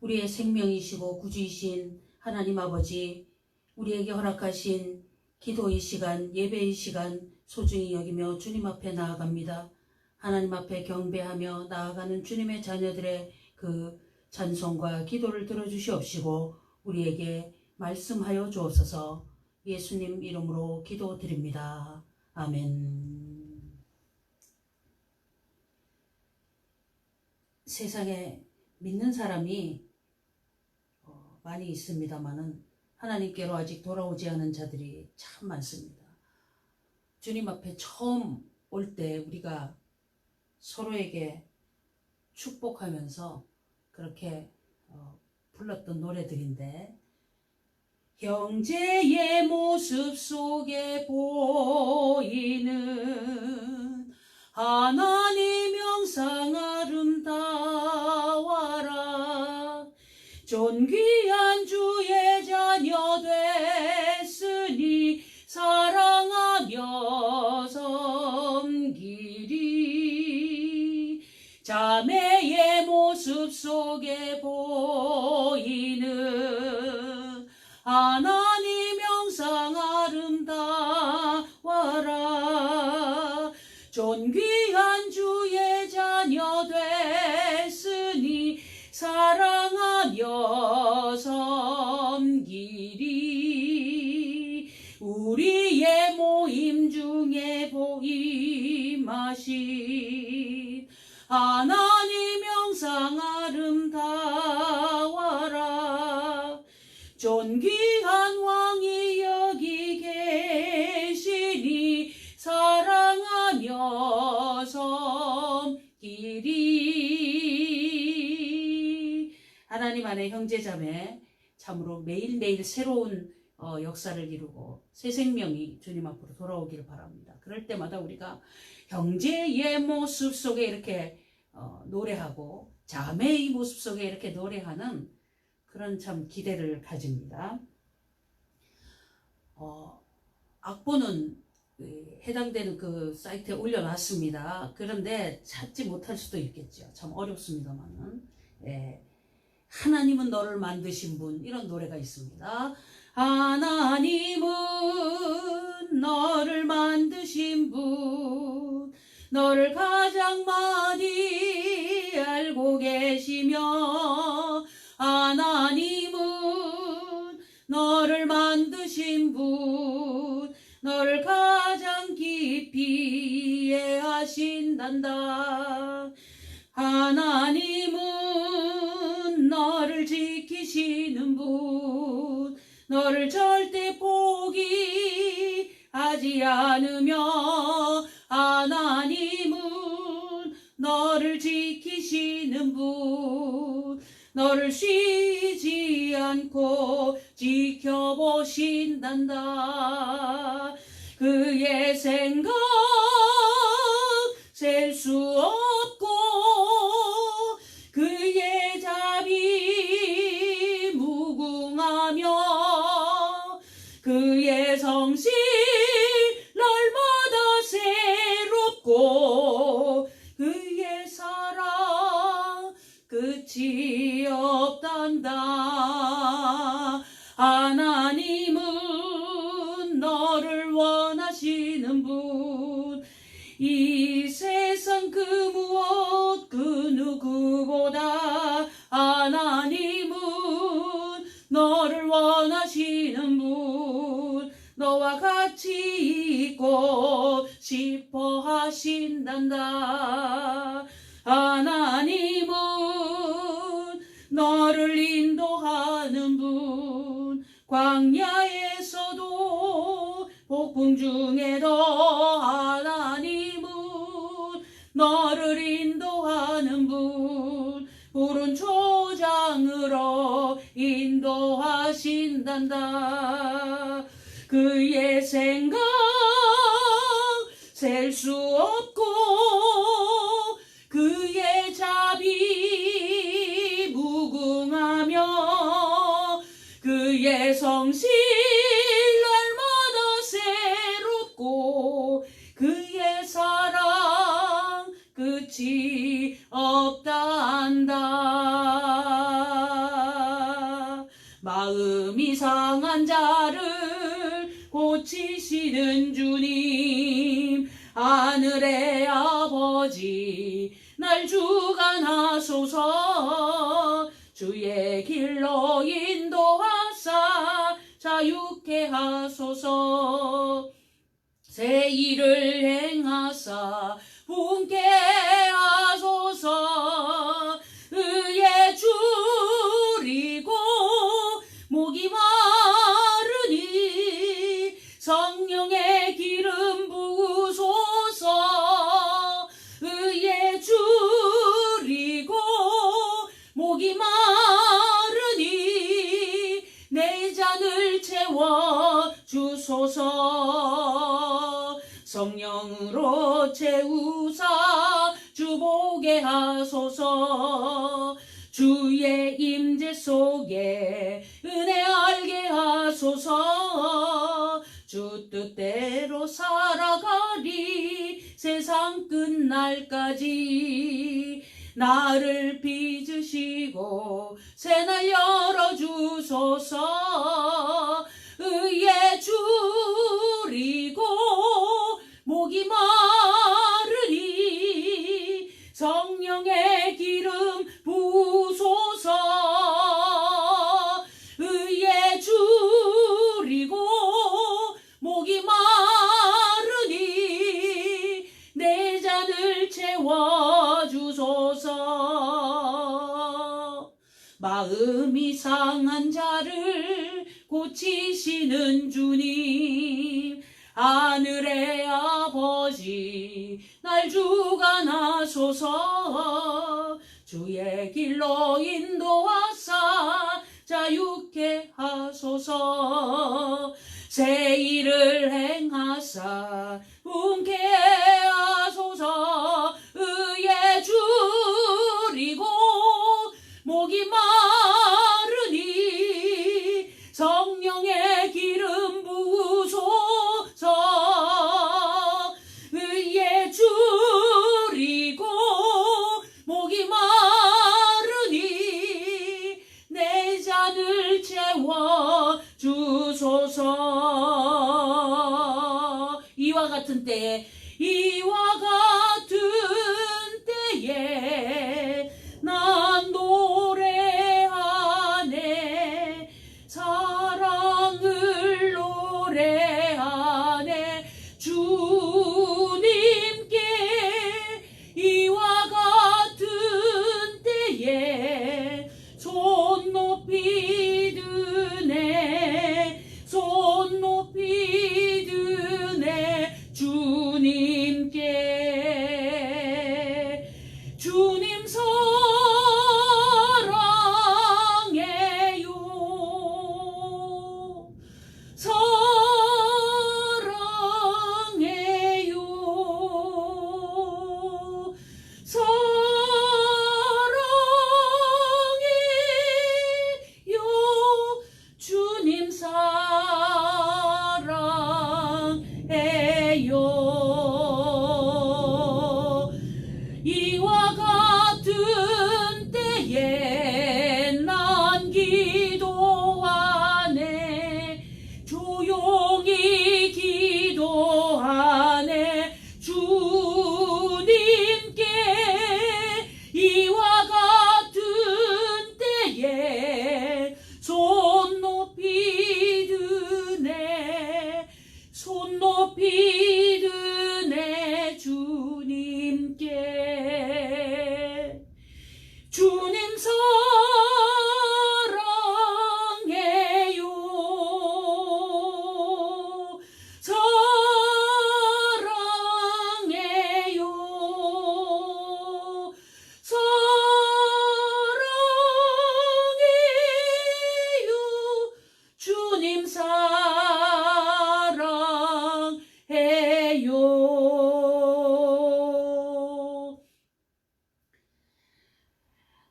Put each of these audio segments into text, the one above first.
우리의 생명이시고 구주이신 하나님 아버지, 우리에게 허락하신 기도의 시간, 예배의 시간 소중히 여기며 주님 앞에 나아갑니다. 하나님 앞에 경배하며 나아가는 주님의 자녀들의 그 찬송과 기도를 들어주시옵시고 우리에게 말씀하여 주옵소서. 예수님 이름으로 기도드립니다. 아멘. 세상에 믿는 사람이 많이 있습니다마는 하나님께로 아직 돌아오지 않은 자들이 참 많습니다. 주님 앞에 처음 올 때 우리가 서로에게 축복하면서 그렇게 불렀던 노래들인데, 형제의 모습 속에 보이는 하나님 형상 아름다워라. 존귀한 주의 자녀 됐으니 사랑하며 섬기리. 자매의 모습 속에 보이는 하나님 형상 아름다워라. 존귀한 주의 자녀 됐으니 사랑하며 섬기리. 우리의 모임 중에 보임하신 하나님 형상 아름다워라. 존귀한 왕이 여기 계시니 사랑하며 섬기리. 하나님 안에 형제자매 참으로 매일매일 새로운 역사를 이루고 새 생명이 주님 앞으로 돌아오기를 바랍니다. 그럴 때마다 우리가 형제의 모습 속에 이렇게 노래하고 자매의 모습 속에 이렇게 노래하는 그런 참 기대를 가집니다. 악보는 해당되는 그 사이트에 올려놨습니다. 그런데 찾지 못할 수도 있겠죠. 참 어렵습니다만은. 하나님은 너를 만드신 분, 이런 노래가 있습니다. 하나님은 너를 만드신 분, 너를 가장 많이 알고 계시며, 하나님은 너를 만드신 분, 너를 가장 깊이 이해하신단다. 하나님은 너를 지키시는 분, 너를 절대 포기하지 않으며, 하나님은 너를 지키시는 분, 너를 쉬지 않고 지켜보신단다. 그의 생각 셀 수 없고 그의 자비 무궁하며 그의 성실 날마다 새롭고 그의 사랑 끝이 없단다. 하나님은 너를 원하시는 분, 이 세상 그 무엇 그 누구보다 하나님은 너를 원하시는 분, 너와 같이 있고 싶어 하신단다. 하나님은 너를 인도하는 분, 광야에서도 폭풍 중에도 하나님은 너를 인도하는 분, 푸른 초장으로 인도하신단다. 그의 생각 셀 수 없고 그의 자비 무궁하며 그의 성실 날마다 새롭고 그의 사랑 끝이 없단다. 마음이 상한 자를 고치시는 주님, 하늘의 아버지 날 주관하소서. 주의 길로 인도하사 자유케 하소서. 새 일을 행하사 분케 하소서. 의에 줄이고 목이 마르니 성령의 기름 부으소서. 의에 줄이고 목이 마르니 내 잔을 채워 주소서. 성령으로 채우사 주보게 하소서. 주의 임재 속에 은혜 알게 하소서. 주 뜻대로 살아가리 세상 끝날까지. 나를 빚으시고 새날 열어주소서. 의에 줄이고 목이 마르니 성령의 기름 부으소서. 의에 줄이고 목이 마르니 내 잔을 채워주소서. 마음이 상한 자를 고치시는 주님, 하늘의 아버지 날 주관하소서. 주의 길로 인도하사 자유케 하소서. 새 일을 행하사 분케 하소서. 의에 줄이고 목이 마르니 성령의 기름 부으소서. 의에 줄이고 목이 마르니 내 잔을 채워 주소서. 이와 같은 때에 난 노래하네. 사랑을 노래하네. 주님께 이와 같은 때에 손 높이 드네. 손 높이 드네. 주님께. 주님 사랑해요. 사랑해요. 사랑해요. 주님 사랑해요. 이와 같은 때에 난 기도하네. 조용히 기도하네. 주님께 이와 같은 때에 손 높이 드네. 손 높이 드네. 주님께. 주님 사랑해요. 사랑해요. 사랑해요. 주님 사랑해요.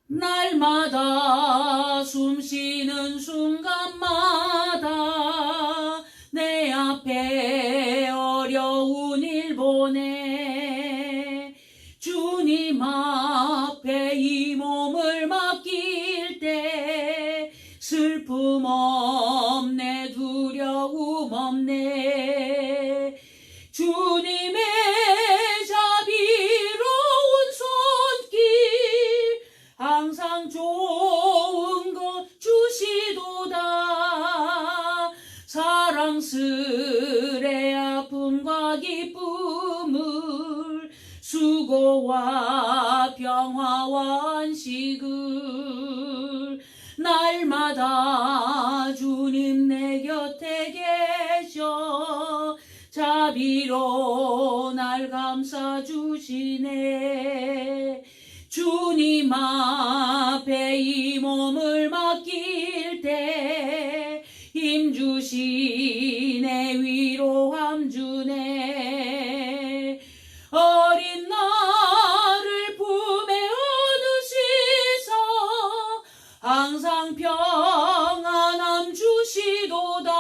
날마다 숨쉬는 순간마다 내 앞에 어려운 일 보내. 주님 앞에 이 몸을 맡길 때 슬픔 없네 두려움 없네 주님의 자비로운 손길 항상 좋은 것 주시도다 사랑스레 아픔과 기쁨을 수고와 평화와 안식을 날마다 주님 내 곁에 계셔 자비로 날 감싸주시네 주님 앞에 이 몸을 맡길 때 힘주시네 위로함 주네 어린 나를 품에 안으시사 항상 평안함 주시도다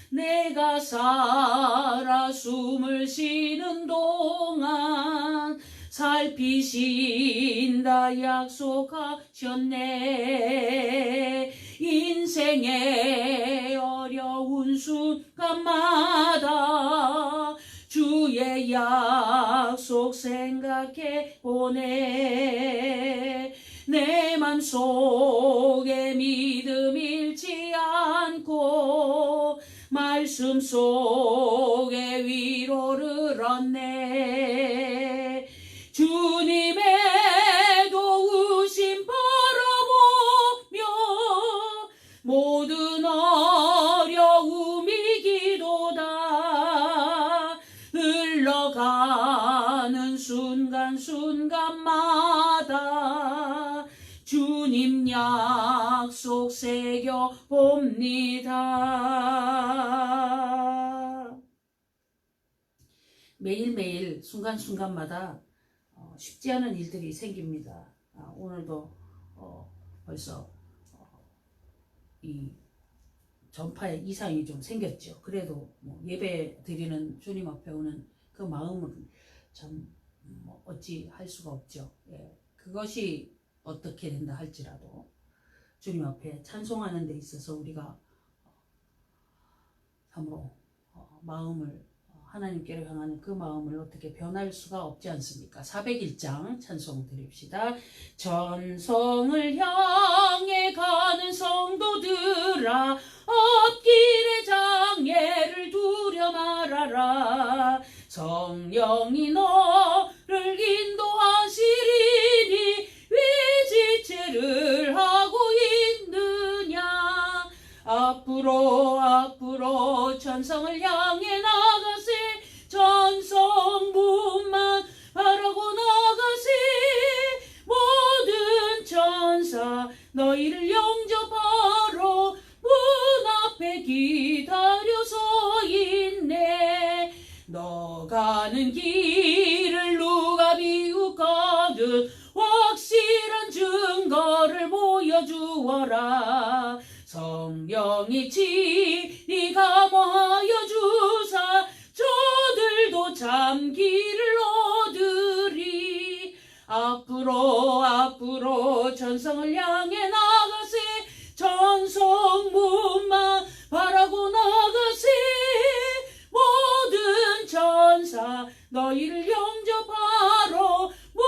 내가 살아 숨을 쉬는 동안 살피신다 약속하셨네 인생의 어려운 순간마다 주의 약속 생각해 보네 내 맘속에 믿음 잃지 않고 말씀 속에 위로를 얻네 주님의 도우심 바라보며 모든 어려움 이기도다 흘러가는 순간순간마다 주님 약속 새겨봅니다. 매일매일 순간순간마다 쉽지 않은 일들이 생깁니다. 오늘도 벌써 이 전파에 이상이 좀 생겼죠. 그래도 예배 드리는 주님 앞에 오는 그 마음은 참 어찌 할 수가 없죠. 예, 그것이 어떻게 된다 할지라도 주님 앞에 찬송하는 데 있어서 우리가 참으로 마음을 하나님께로 향하는 그 마음을 어떻게 변할 수가 없지 않습니까? 401장 찬송 드립시다. 전성을 향해 가는 성도들아 앞길의 장애를 두려 말아라 성령이 너를 인도하시리니 왜 지체를 하고 있느냐 앞으로 전성을 향해 나가세 전성문만 바라고 나가세 모든 천사 너희를 영접하러 문 앞에 기다려 서 있네 너 가는 길을 누가 비웃거든 확실한 증거를 보여주어라 성령이 친히 감화하여 주사 저들도 참기를 얻으리 앞으로 전성을 향해 나가세 전성문만 바라고 나가세 모든 천사 너희를 영접하러 문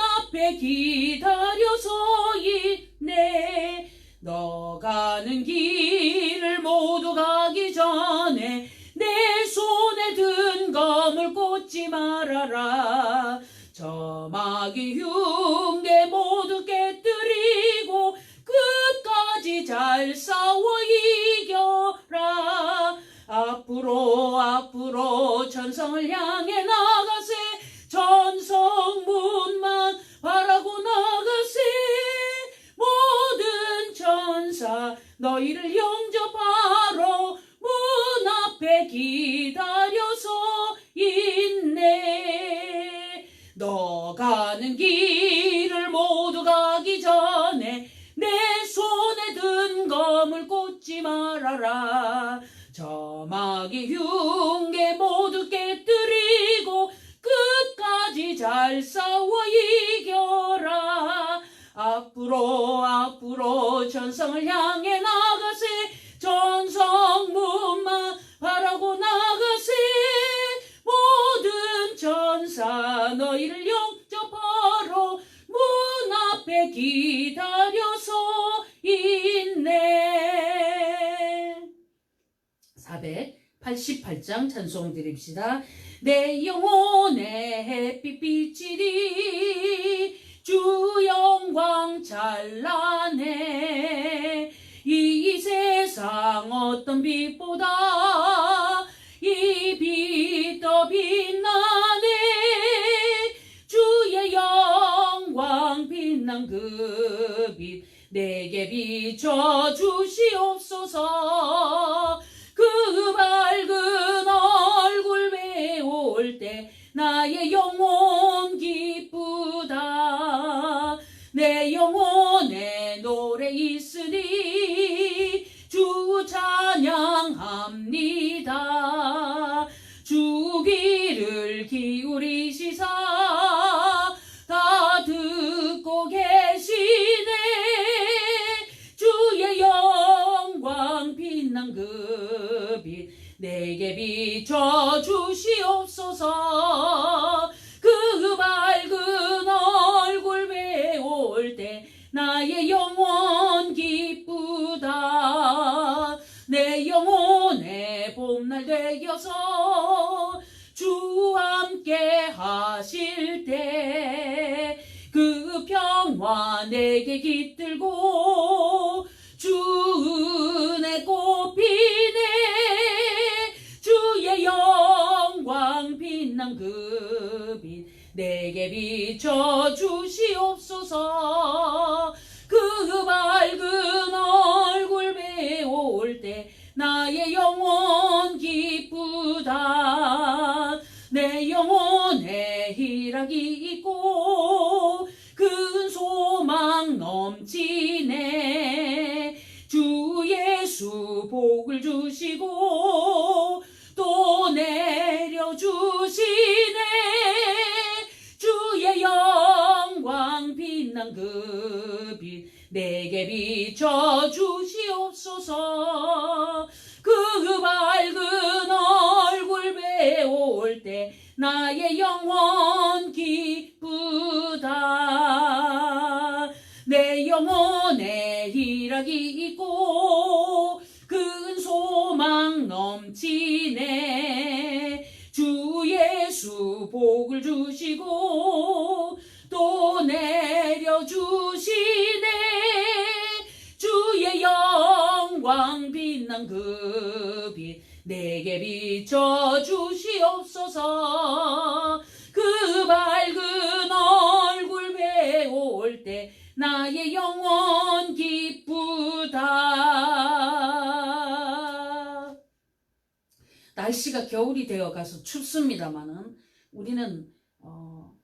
앞에 기다려 서 있네 너 가는 길을 모두 가기 전에 내 손에 든 검을 꽂지 말아라 저 마귀 흉계 모두 깨뜨리고 끝까지 잘 싸워 이겨라 앞으로 전성을 향해 나가세 전성문만 바라고 나가세 모든 천사 너희를 영접하러 문 앞에 기다려 서 있네 너 가는 길을 모두 가기 전에 내 손에 든 검을 꽂지 말아라 저 마귀 흉계 모두 깨뜨리고 끝까지 잘 싸워 이겨라 앞으로 바라고 전성을 향해 나가세. 전성문만 바라고 나가세. 모든 전사 너희를 영접하러 문 앞에 기다려서 있네. 488장 찬송 드립시다. 내 영혼의 햇빛빛이리 주 영광 찬란해. 이 세상 어떤 빛보다 이 빛 더 빛나네. 주의 영광 빛난 그 빛 내게 비춰 주시옵소서. 그 밝은 얼굴 배울 때 나의 영혼 기쁘다. 내 영혼에 노래 있으니 주 찬양합니다. 주 귀를 기울이시사 다 듣고 계시네. 주의 영광 빛난 그 빛 내게 비춰 주시옵소서. 그 밝은 얼굴 배울 때 나의 영혼 기쁘다. 내 영혼의 봄날 되어서 주 함께 하실 때 그 평화 내게 깃들고 주 은혜 꽃피네. 주의 영광 빛난 그 빛 내게 비춰 주시옵소서. 그 밝은 얼굴 배울 때 나의 영혼 기쁘다. 내 영혼에 희락이 있고 큰 소망 넘치네. 주 예수 복을 주시고 또 내려주시네. 주의 영광 빛난 그 빛 내게 비춰 주시옵소서. 그 밝은 얼굴 배울 때 나의 영혼 기쁘다. 내 영혼에 희락이 있고 큰 소망 넘치네. 주 예수 복을 주시고 또 내려주시네. 주의 영광 빛난 그 빛 내게 비춰 주시옵소서. 그 밝은 얼굴 배울 때 나의 영혼 기쁘다. 날씨가 겨울이 되어 가서 춥습니다만은 우리는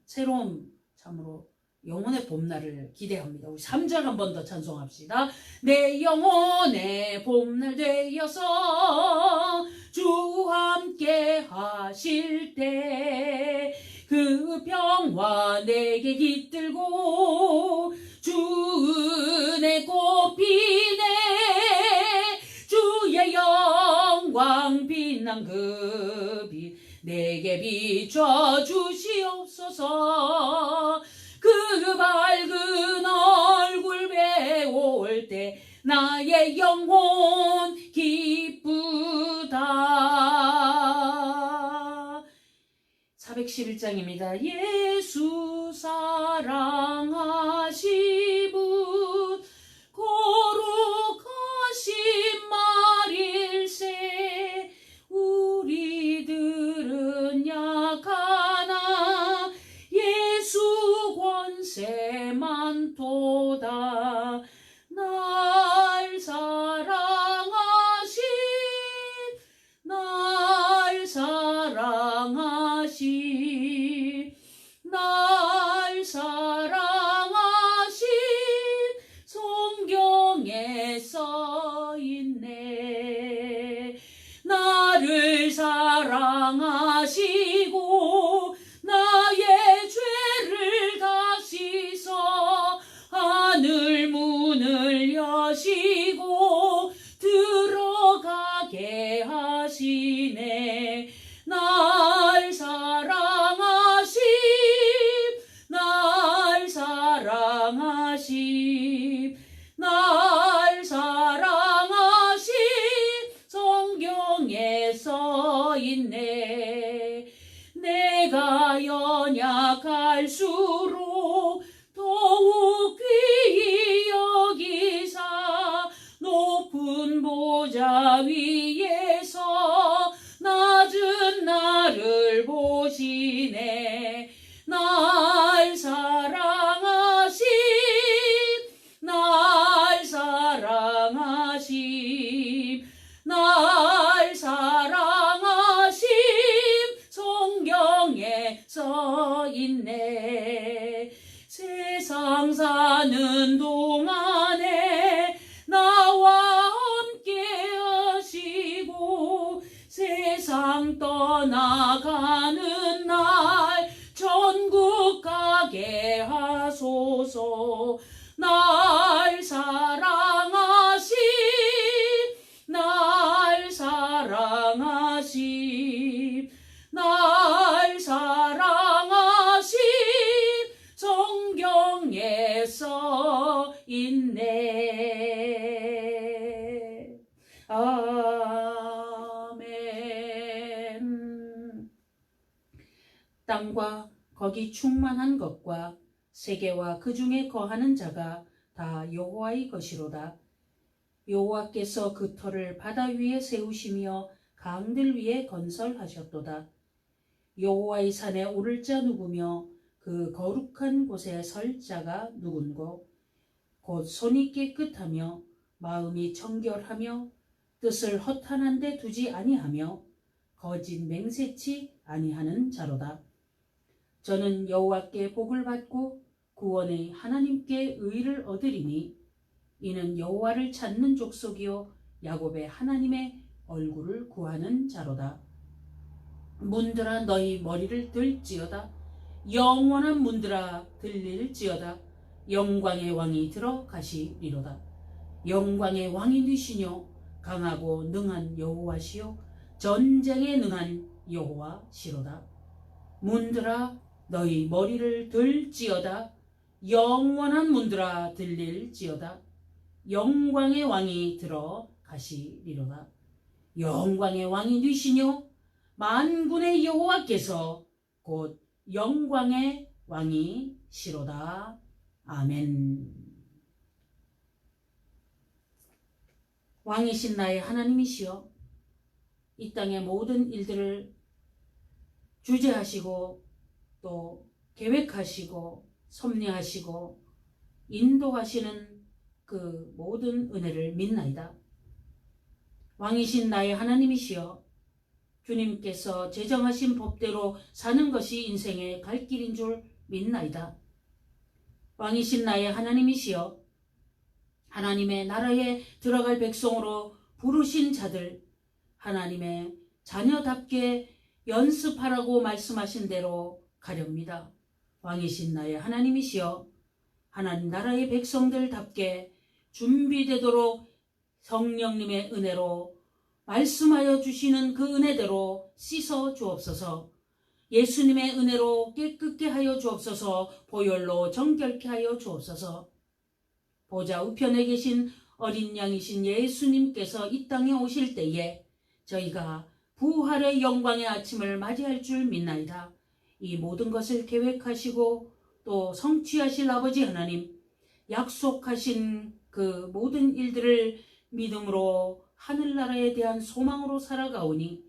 새로운 참으로 영혼의 봄날을 기대합니다. 우리 3절 한 번 더 찬송합시다. 내 영혼의 봄날 되어서 주 함께 하실 때 그 평화 내게 깃들고 주 은혜 꽃피네. 주의 영광 빛난 그 빛 내게 비춰 주시옵소서. 그 밝은 얼굴 배울 때 나의 영혼 기쁘다. 411장입니다. 예수 사랑하시분 거룩하신 말일세. 우리들은 약하나 예수 권세만 도다. 날 사랑하신 하시고 들어가게 하시네. 날 사랑하심, 날 사랑하심, 날 사랑하심. 성경에 써있네. 내가 연약할수록 더욱 귀히 여기사 높은 보좌 위에서 낮은 나를 보시네. 날 사랑하심, 날 사랑하심, 날 사랑하심. 성경에 써있네. 세상 사는 동안에 나와 함께 하시고 세상 떠나가는 날 천국 가게 하소서. 날 사랑하심, 날 사랑하심, 날 사랑하심. 성경에 써있네. 아멘. 땅과 거기 충만한 것과 세계와 그 중에 거하는 자가 다 여호와의 것이로다. 여호와께서 그 터를 바다 위에 세우시며 강들 위에 건설하셨도다. 여호와의 산에 오를 자 누구며 그 거룩한 곳에 설 자가 누군고. 곧 손이 깨끗하며 마음이 청결하며 뜻을 허탄한 데 두지 아니하며 거짓 맹세치 아니하는 자로다. 저는 여호와께 복을 받고 구원의 하나님께 의를 얻으리니 이는 여호와를 찾는 족속이요 야곱의 하나님의 얼굴을 구하는 자로다. 문들아 너희 머리를 들지어다. 영원한 문들아 들릴지어다. 영광의 왕이 들어가시리로다. 영광의 왕이 되시뇨 강하고 능한 여호와시요 전쟁에 능한 여호와시로다. 문들아 너희 머리를 들지어다. 영원한 문들아 들릴지어다. 영광의 왕이 들어가시리로다. 영광의 왕이 되시뇨 만군의 여호와께서 곧 영광의 왕이시로다. 아멘. 왕이신 나의 하나님이시여 이 땅의 모든 일들을 주재하시고 또 계획하시고 섭리하시고 인도하시는 그 모든 은혜를 믿나이다. 왕이신 나의 하나님이시여 주님께서 제정하신 법대로 사는 것이 인생의 갈 길인 줄 믿나이다. 왕이신 나의 하나님이시여 하나님의 나라에 들어갈 백성으로 부르신 자들 하나님의 자녀답게 연습하라고 말씀하신 대로 가렵니다. 왕이신 나의 하나님이시여 하나님 나라의 백성들답게 준비되도록 성령님의 은혜로 말씀하여 주시는 그 은혜대로 씻어 주옵소서. 예수님의 은혜로 깨끗게 하여 주옵소서. 보혈로 정결케 하여 주옵소서. 보좌 우편에 계신 어린 양이신 예수님께서 이 땅에 오실 때에 저희가 부활의 영광의 아침을 맞이할 줄 믿나이다. 이 모든 것을 계획하시고 또 성취하실 아버지 하나님, 약속하신 그 모든 일들을 믿음으로 하늘나라에 대한 소망으로 살아가오니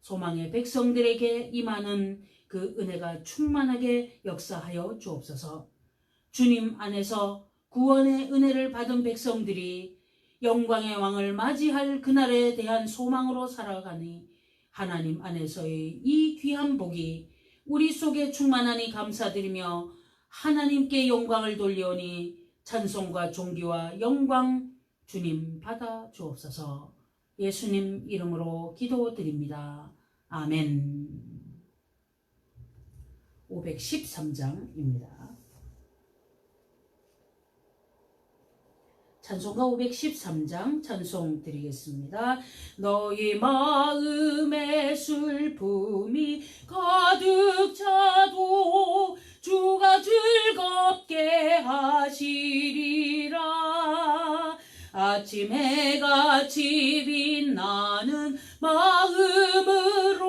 소망의 백성들에게 임하는 그 은혜가 충만하게 역사하여 주옵소서. 주님 안에서 구원의 은혜를 받은 백성들이 영광의 왕을 맞이할 그날에 대한 소망으로 살아가니 하나님 안에서의 이 귀한 복이 우리 속에 충만하니 감사드리며 하나님께 영광을 돌리오니 찬송과 존귀와 영광 주님 받아 주옵소서. 예수님 이름으로 기도드립니다. 아멘. 513장입니다. 찬송가 513장 찬송 드리겠습니다. 너희 마음의 슬픔이 가득 차도 주가 즐겁게 하시리라. 아침 해같이 빛나는 마음으로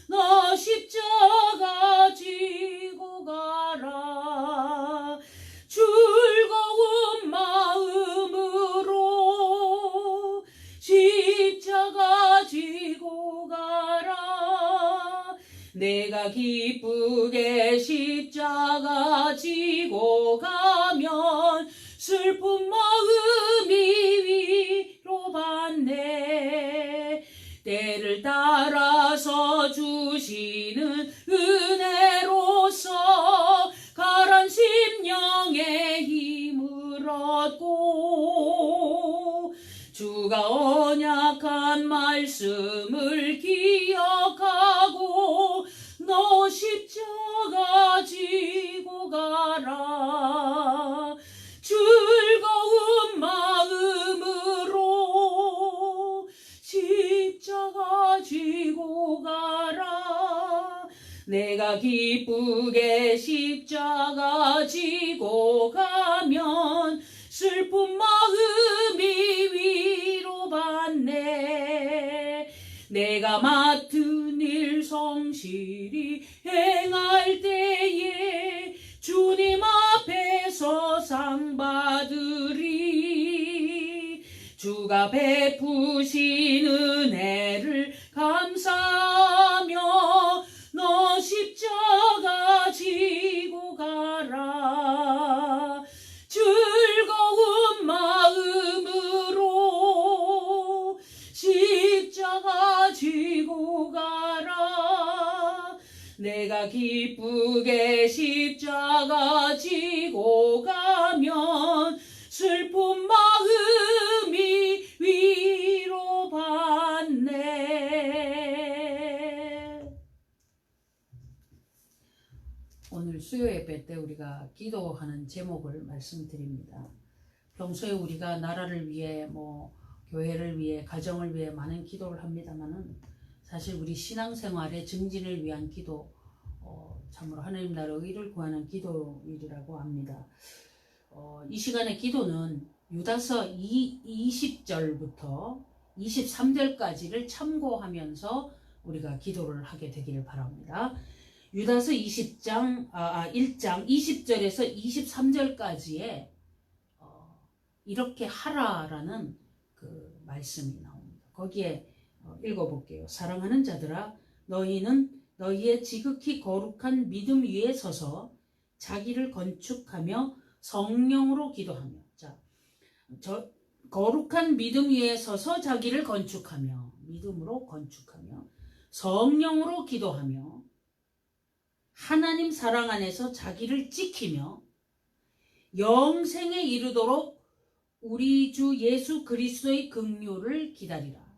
너 십자가 지고 가라. 즐거운 마음으로 십자가 지고 가라. 내가 기쁘게 십자가 지고 가면 슬픈 마음이 위로받네. 때를 따라서 주시는 은혜로서 가란 심령의 힘을 얻고 주가 언약한 말씀을 기억하고 너 십자가 지고 가라. 즐거운 마음으로 십자가 지고 가라. 내가 기쁘게 십자가 지고 가면 슬픈 마음이 위로받네. 내가 맡은 일 성실히 행할 때에 주님 앞에서 상 받으리. 주가 베푸신 은혜를 감사하며 너 십자가 지고 가라. 즐거운 마음으로 십자가 지고 가라. 내가 기쁘게 십자가 지고 가면 슬픈 마음이 위로받네. 오늘 수요 예배 때 우리가 기도하는 제목을 말씀드립니다. 평소에 우리가 나라를 위해 교회를 위해 가정을 위해 많은 기도를 합니다만은 사실 우리 신앙생활의 증진을 위한 기도, 참으로 하나님 나라의 의를 구하는 기도일이라고 합니다. 이 시간의 기도는 유다서 20절부터 23절까지를 참고하면서 우리가 기도를 하게 되기를 바랍니다. 유다서 1장 20절에서 23절까지에 이렇게 하라라는 그 말씀이 나옵니다. 거기에 읽어볼게요. 사랑하는 자들아, 너희는 너희의 지극히 거룩한 믿음 위에 서서 자기를 건축하며 성령으로 기도하며. 거룩한 믿음 위에 서서 자기를 건축하며, 믿음으로 건축하며 성령으로 기도하며 하나님 사랑 안에서 자기를 지키며 영생에 이르도록 우리 주 예수 그리스도의 긍휼을 기다리라.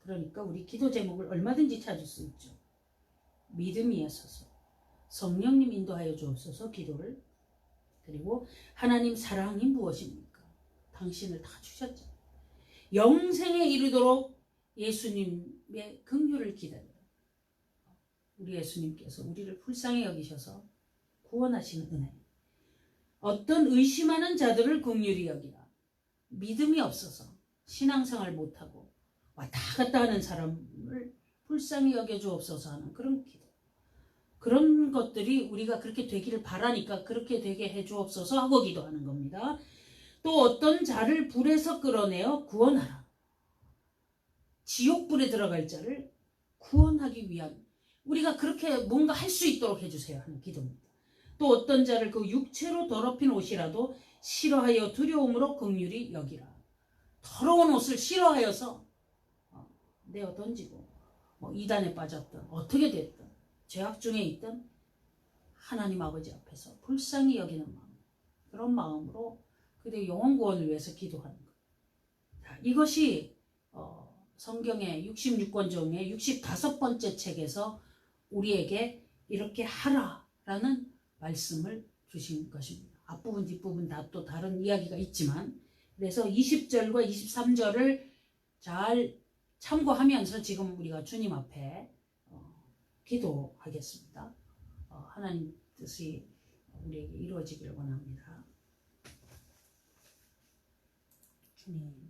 그러니까 우리 기도 제목을 얼마든지 찾을 수 있죠. 믿음 위에 서서 성령님 인도하여 주옵소서 기도를. 그리고 하나님 사랑이 무엇입니까? 당신을 다 주셨죠. 영생에 이르도록 예수님의 긍휼을 기다려라. 우리 예수님께서 우리를 불쌍히 여기셔서 구원하시는 은혜. 어떤 의심하는 자들을 긍휼히 여기라. 믿음이 없어서 신앙생활 못하고 왔다 갔다 하는 사람을 불쌍히 여겨주옵소서 하는 그런 기도. 그런 것들이 우리가 그렇게 되기를 바라니까 그렇게 되게 해주옵소서 하고 기도하는 겁니다. 또 어떤 자를 불에서 끌어내어 구원하라. 지옥불에 들어갈 자를 구원하기 위한, 우리가 그렇게 뭔가 할 수 있도록 해주세요 하는 기도입니다. 또 어떤 자를 그 육체로 더럽힌 옷이라도 싫어하여 두려움으로 긍휼히 여기라. 더러운 옷을 싫어하여서 내어 던지고 이단에 빠졌든 어떻게 됐든 죄악 중에 있든 하나님 아버지 앞에서 불쌍히 여기는 마음, 그런 마음으로 그들의 영혼 구원을 위해서 기도하는 것. 이것이 성경의 66권 중에 65번째 책에서 우리에게 이렇게 하라라는 말씀을 주신 것입니다. 앞부분 뒷부분 다 또 다른 이야기가 있지만 그래서 20절과 23절을 잘 참고하면서 지금 우리가 주님 앞에 기도하겠습니다. 하나님 뜻이 우리에게 이루어지기를 원합니다. 주님.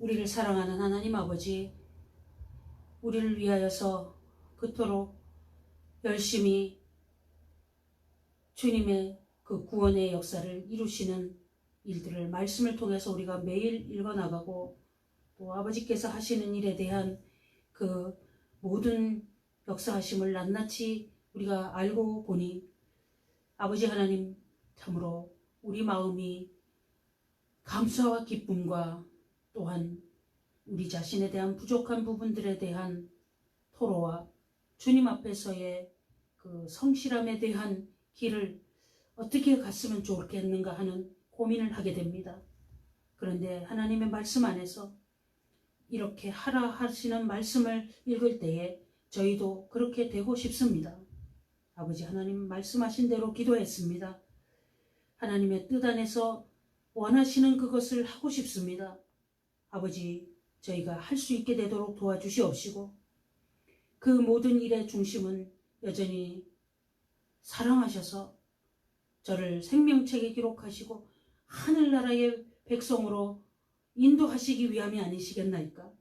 우리를 사랑하는 하나님 아버지, 우리를 위하여서 그토록 열심히 주님의 그 구원의 역사를 이루시는 일들을 말씀을 통해서 우리가 매일 읽어나가고, 또 아버지께서 하시는 일에 대한 그 모든 역사하심을 낱낱이 우리가 알고 보니, 아버지 하나님, 참으로 우리 마음이 감사와 기쁨과 또한 우리 자신에 대한 부족한 부분들에 대한 토로와 주님 앞에서의 그 성실함에 대한 길을 어떻게 갔으면 좋겠는가 하는 고민을 하게 됩니다. 그런데 하나님의 말씀 안에서 이렇게 하라 하시는 말씀을 읽을 때에 저희도 그렇게 되고 싶습니다. 아버지 하나님 말씀하신 대로 기도했습니다. 하나님의 뜻 안에서 원하시는 그것을 하고 싶습니다. 아버지, 저희가 할 수 있게 되도록 도와주시옵시고, 그 모든 일의 중심은 여전히 사랑하셔서 저를 생명책에 기록하시고 하늘나라의 백성으로 인도하시기 위함이 아니시겠나이까?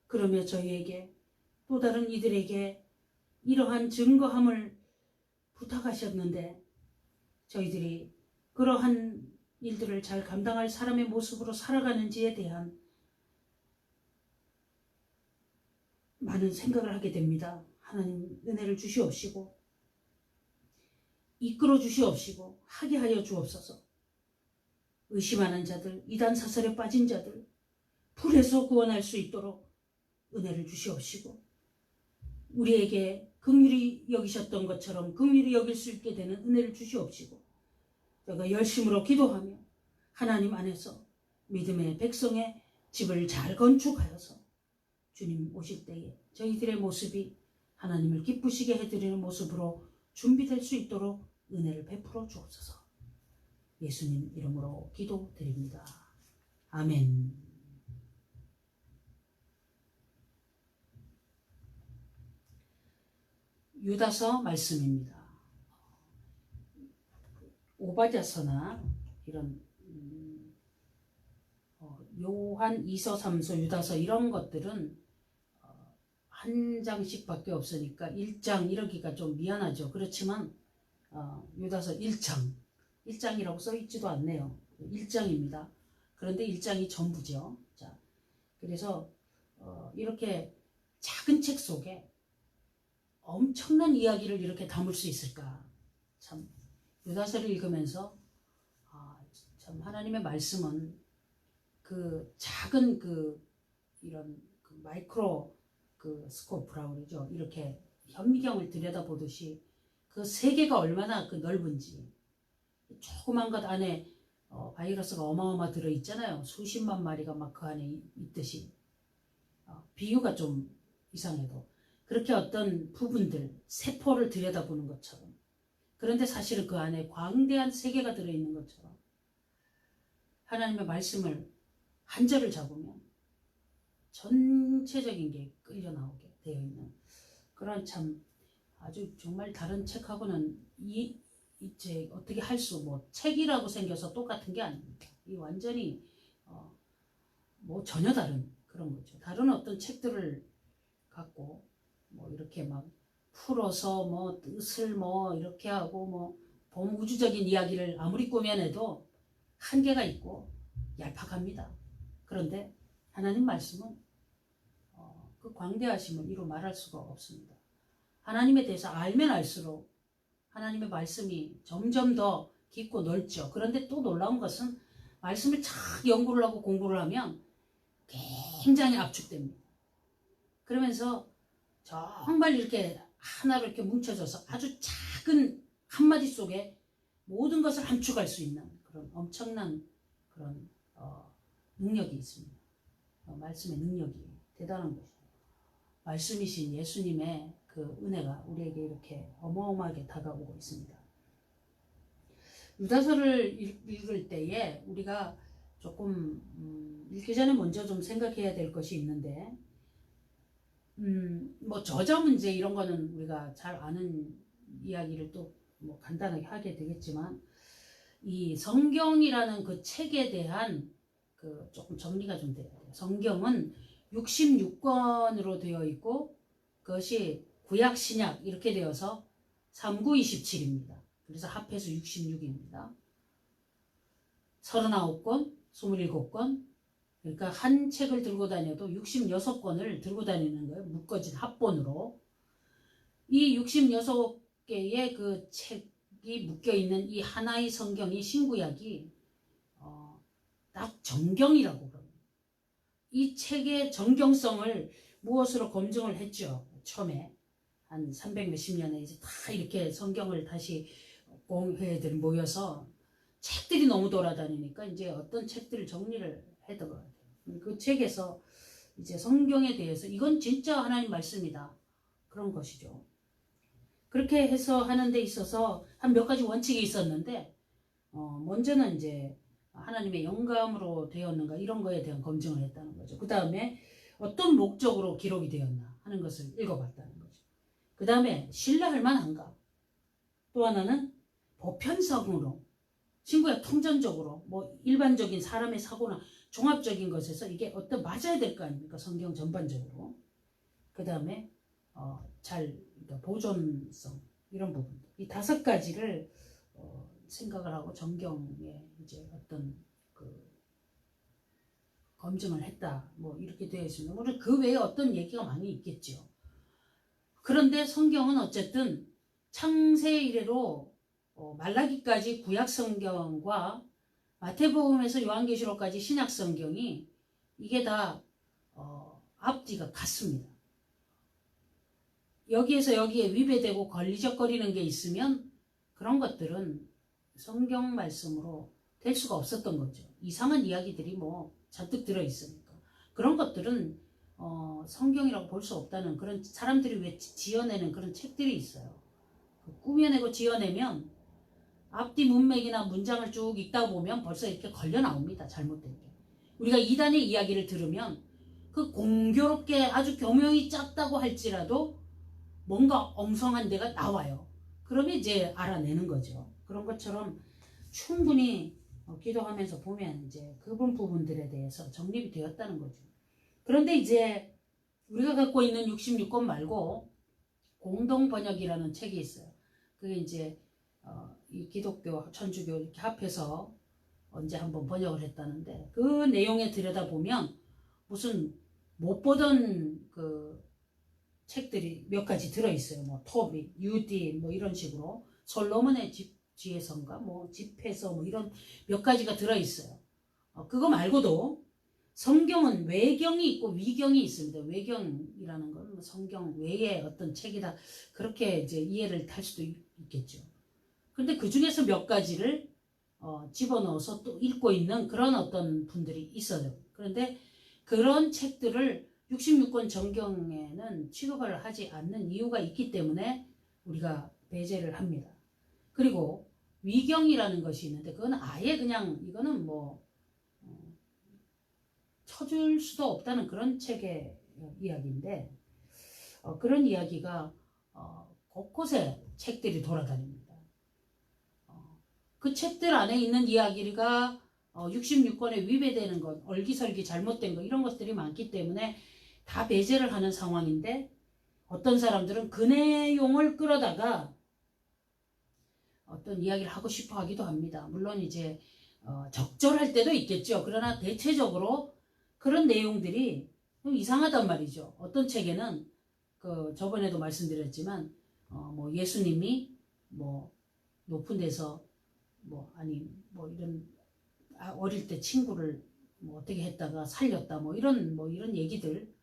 그러며 저희에게, 또 다른 이들에게 이러한 증거함을 부탁하셨는데, 저희들이 그러한 일들을 잘 감당할 사람의 모습으로 살아가는지에 대한 많은 생각을 하게 됩니다. 하나님 은혜를 주시옵시고 이끌어 주시옵시고 하게 하여 주옵소서. 의심하는 자들, 이단 사설에 빠진 자들 불에서 구원할 수 있도록 은혜를 주시옵시고, 우리에게 긍휼히 여기셨던 것처럼 긍휼히 여길 수 있게 되는 은혜를 주시옵시고, 저희가 열심으로 기도하며 하나님 안에서 믿음의 백성의 집을 잘 건축하여서 주님 오실 때에 저희들의 모습이 하나님을 기쁘시게 해드리는 모습으로 준비될 수 있도록 은혜를 베풀어 주옵소서. 예수님 이름으로 기도드립니다. 아멘. 유다서 말씀입니다. 오바댜서나 이런 요한 2서 3서 유다서 이런 것들은 한 장씩밖에 없으니까 1장 이러기가 좀 미안하죠. 그렇지만 유다서 1장이라고 써있지도 않네요. 1장입니다. 그런데 1장이 전부죠. 자, 그래서 이렇게 작은 책 속에 엄청난 이야기를 이렇게 담을 수 있을까? 참 유다서를 읽으면서 참 하나님의 말씀은 그 작은 이런 마이크로 스코프라고 그러죠. 이렇게 현미경을 들여다보듯이 그 세계가 얼마나 넓은지, 조그만 것 안에 바이러스가 어마어마 들어있잖아요. 수십만 마리가 막 그 안에 있듯이. 비유가 좀 이상해도 그렇게 어떤 부분들, 세포를 들여다보는 것처럼, 그런데 사실은 그 안에 광대한 세계가 들어있는 것처럼 하나님의 말씀을 한 절을 잡으면 전체적인 게 끌려 나오게 되어 있는 그런 참 아주 정말 다른 책하고는 이제 어떻게 할 수, 책이라고 생겨서 똑같은 게 아닙니다. 이 완전히 전혀 다른 그런 거죠. 다른 어떤 책들을 갖고 이렇게 막 풀어서 뜻을 이렇게 하고 범우주적인 이야기를 아무리 꾸며내도 한계가 있고 얄팍합니다. 그런데 하나님 말씀은 그 광대하심을 이루 말할 수가 없습니다. 하나님에 대해서 알면 알수록 하나님의 말씀이 점점 더 깊고 넓죠. 그런데 또 놀라운 것은 말씀을 잘 연구를 하고 공부를 하면 굉장히 압축됩니다. 그러면서 정말 이렇게 하나로 이렇게 뭉쳐져서 아주 작은 한마디 속에 모든 것을 함축할 수 있는 그런 엄청난 그런 능력이 있습니다. 말씀의 능력이 대단한 것이죠. 말씀이신 예수님의 그 은혜가 우리에게 이렇게 어마어마하게 다가오고 있습니다. 유다서를 읽을 때에 우리가 조금 읽기 전에 먼저 좀 생각해야 될 것이 있는데, 저자 문제 이런 거는 우리가 잘 아는 이야기를 또 간단하게 하게 되겠지만, 이 성경이라는 그 책에 대한 조금 정리가 좀 돼야 돼요. 성경은 66권으로 되어 있고 그것이 구약 신약 이렇게 되어서 3927입니다. 그래서 합해서 66입니다. 39권, 27권, 그러니까 한 책을 들고 다녀도 66권을 들고 다니는 거예요. 묶어진 합본으로. 이 66개의 그 책이 묶여있는 이 하나의 성경이 신구약이 딱 정경이라고 그럽니다. 이 책의 정경성을 무엇으로 검증을 했죠? 처음에 한 300 몇십 년에 이제 다 이렇게 성경을 다시 공회들 모여서 책들이 너무 돌아다니니까 이제 어떤 책들을 정리를 했던 것 같아요. 그 책에서 이제 성경에 대해서 이건 진짜 하나님 말씀이다. 그런 것이죠. 그렇게 해서 하는 데 있어서 한 몇 가지 원칙이 있었는데 먼저는 이제 하나님의 영감으로 되었는가 이런 거에 대한 검증을 했다는 거죠. 그 다음에 어떤 목적으로 기록이 되었나 하는 것을 읽어봤다는 거죠. 그 다음에 신뢰할 만한가. 또 하나는 보편성으로 신구약 통전적으로 뭐 일반적인 사람의 사고나 종합적인 것에서 이게 어떤 맞아야 될 거 아닙니까? 성경 전반적으로. 그 다음에 그러니까 보존성 이런 부분 이 5가지를 생각을 하고 정경에 이제 어떤 검증을 했다 뭐 이렇게 되어 있습니다. 물론 그 외에 어떤 얘기가 많이 있겠죠. 그런데 성경은 어쨌든 창세 이래로 말라기까지 구약 성경과 마태복음에서 요한계시록까지 신약 성경이 이게 다 앞뒤가 같습니다. 여기에서 여기에 위배되고 걸리적거리는 게 있으면 그런 것들은 성경 말씀으로 될 수가 없었던 거죠. 이상한 이야기들이 뭐 잔뜩 들어있으니까. 그런 것들은 성경이라고 볼 수 없다는 그런 사람들이 왜 지어내는 그런 책들이 있어요. 꾸며내고 지어내면 앞뒤 문맥이나 문장을 쭉 읽다 보면 벌써 이렇게 걸려 나옵니다. 잘못된 게. 우리가 이단의 이야기를 들으면 그 공교롭게 아주 교명이 작다고 할지라도 뭔가 엉성한 데가 나와요. 그러면 이제 알아내는 거죠. 그런 것처럼 충분히 기도하면서 보면 이제 그런 부분들에 대해서 정립이 되었다는 거죠. 그런데 이제 우리가 갖고 있는 66권 말고 공동번역이라는 책이 있어요. 그게 이제 이 기독교, 천주교 이렇게 합해서 언제 한번 번역을 했다는데 그 내용에 들여다보면 무슨 못 보던 그 책들이 몇 가지 들어있어요. 뭐 토비, 유디 뭐 이런 식으로 솔로몬의 지혜서인가 뭐 집에서 뭐 이런 몇 가지가 들어있어요. 그거 말고도 성경은 외경이 있고 위경이 있습니다. 외경이라는 건 성경 외의 어떤 책이다 그렇게 이제 이해를 할 수도 있겠죠. 그런데 그 중에서 몇 가지를 집어넣어서 또 읽고 있는 그런 어떤 분들이 있어요. 그런데 그런 책들을 66권 정경에는 취급을 하지 않는 이유가 있기 때문에 우리가 배제를 합니다. 그리고 위경이라는 것이 있는데 그건 아예 그냥 이거는 뭐 쳐줄 수도 없다는 그런 책의 이야기인데 그런 이야기가 곳곳에 책들이 돌아다닙니다. 그 책들 안에 있는 이야기가 66권에 위배되는 것, 얼기설기 잘못된 것 이런 것들이 많기 때문에 다 배제를 하는 상황인데 어떤 사람들은 그 내용을 끌어다가 어떤 이야기를 하고 싶어 하기도 합니다. 물론 이제 적절할 때도 있겠죠. 그러나 대체적으로 그런 내용들이 좀 이상하단 말이죠. 어떤 책에는 저번에도 말씀드렸지만 뭐 예수님이 뭐 높은 데서 뭐 아니 뭐 이런 어릴 때 친구를 뭐 어떻게 했다가 살렸다 뭐 이런 얘기들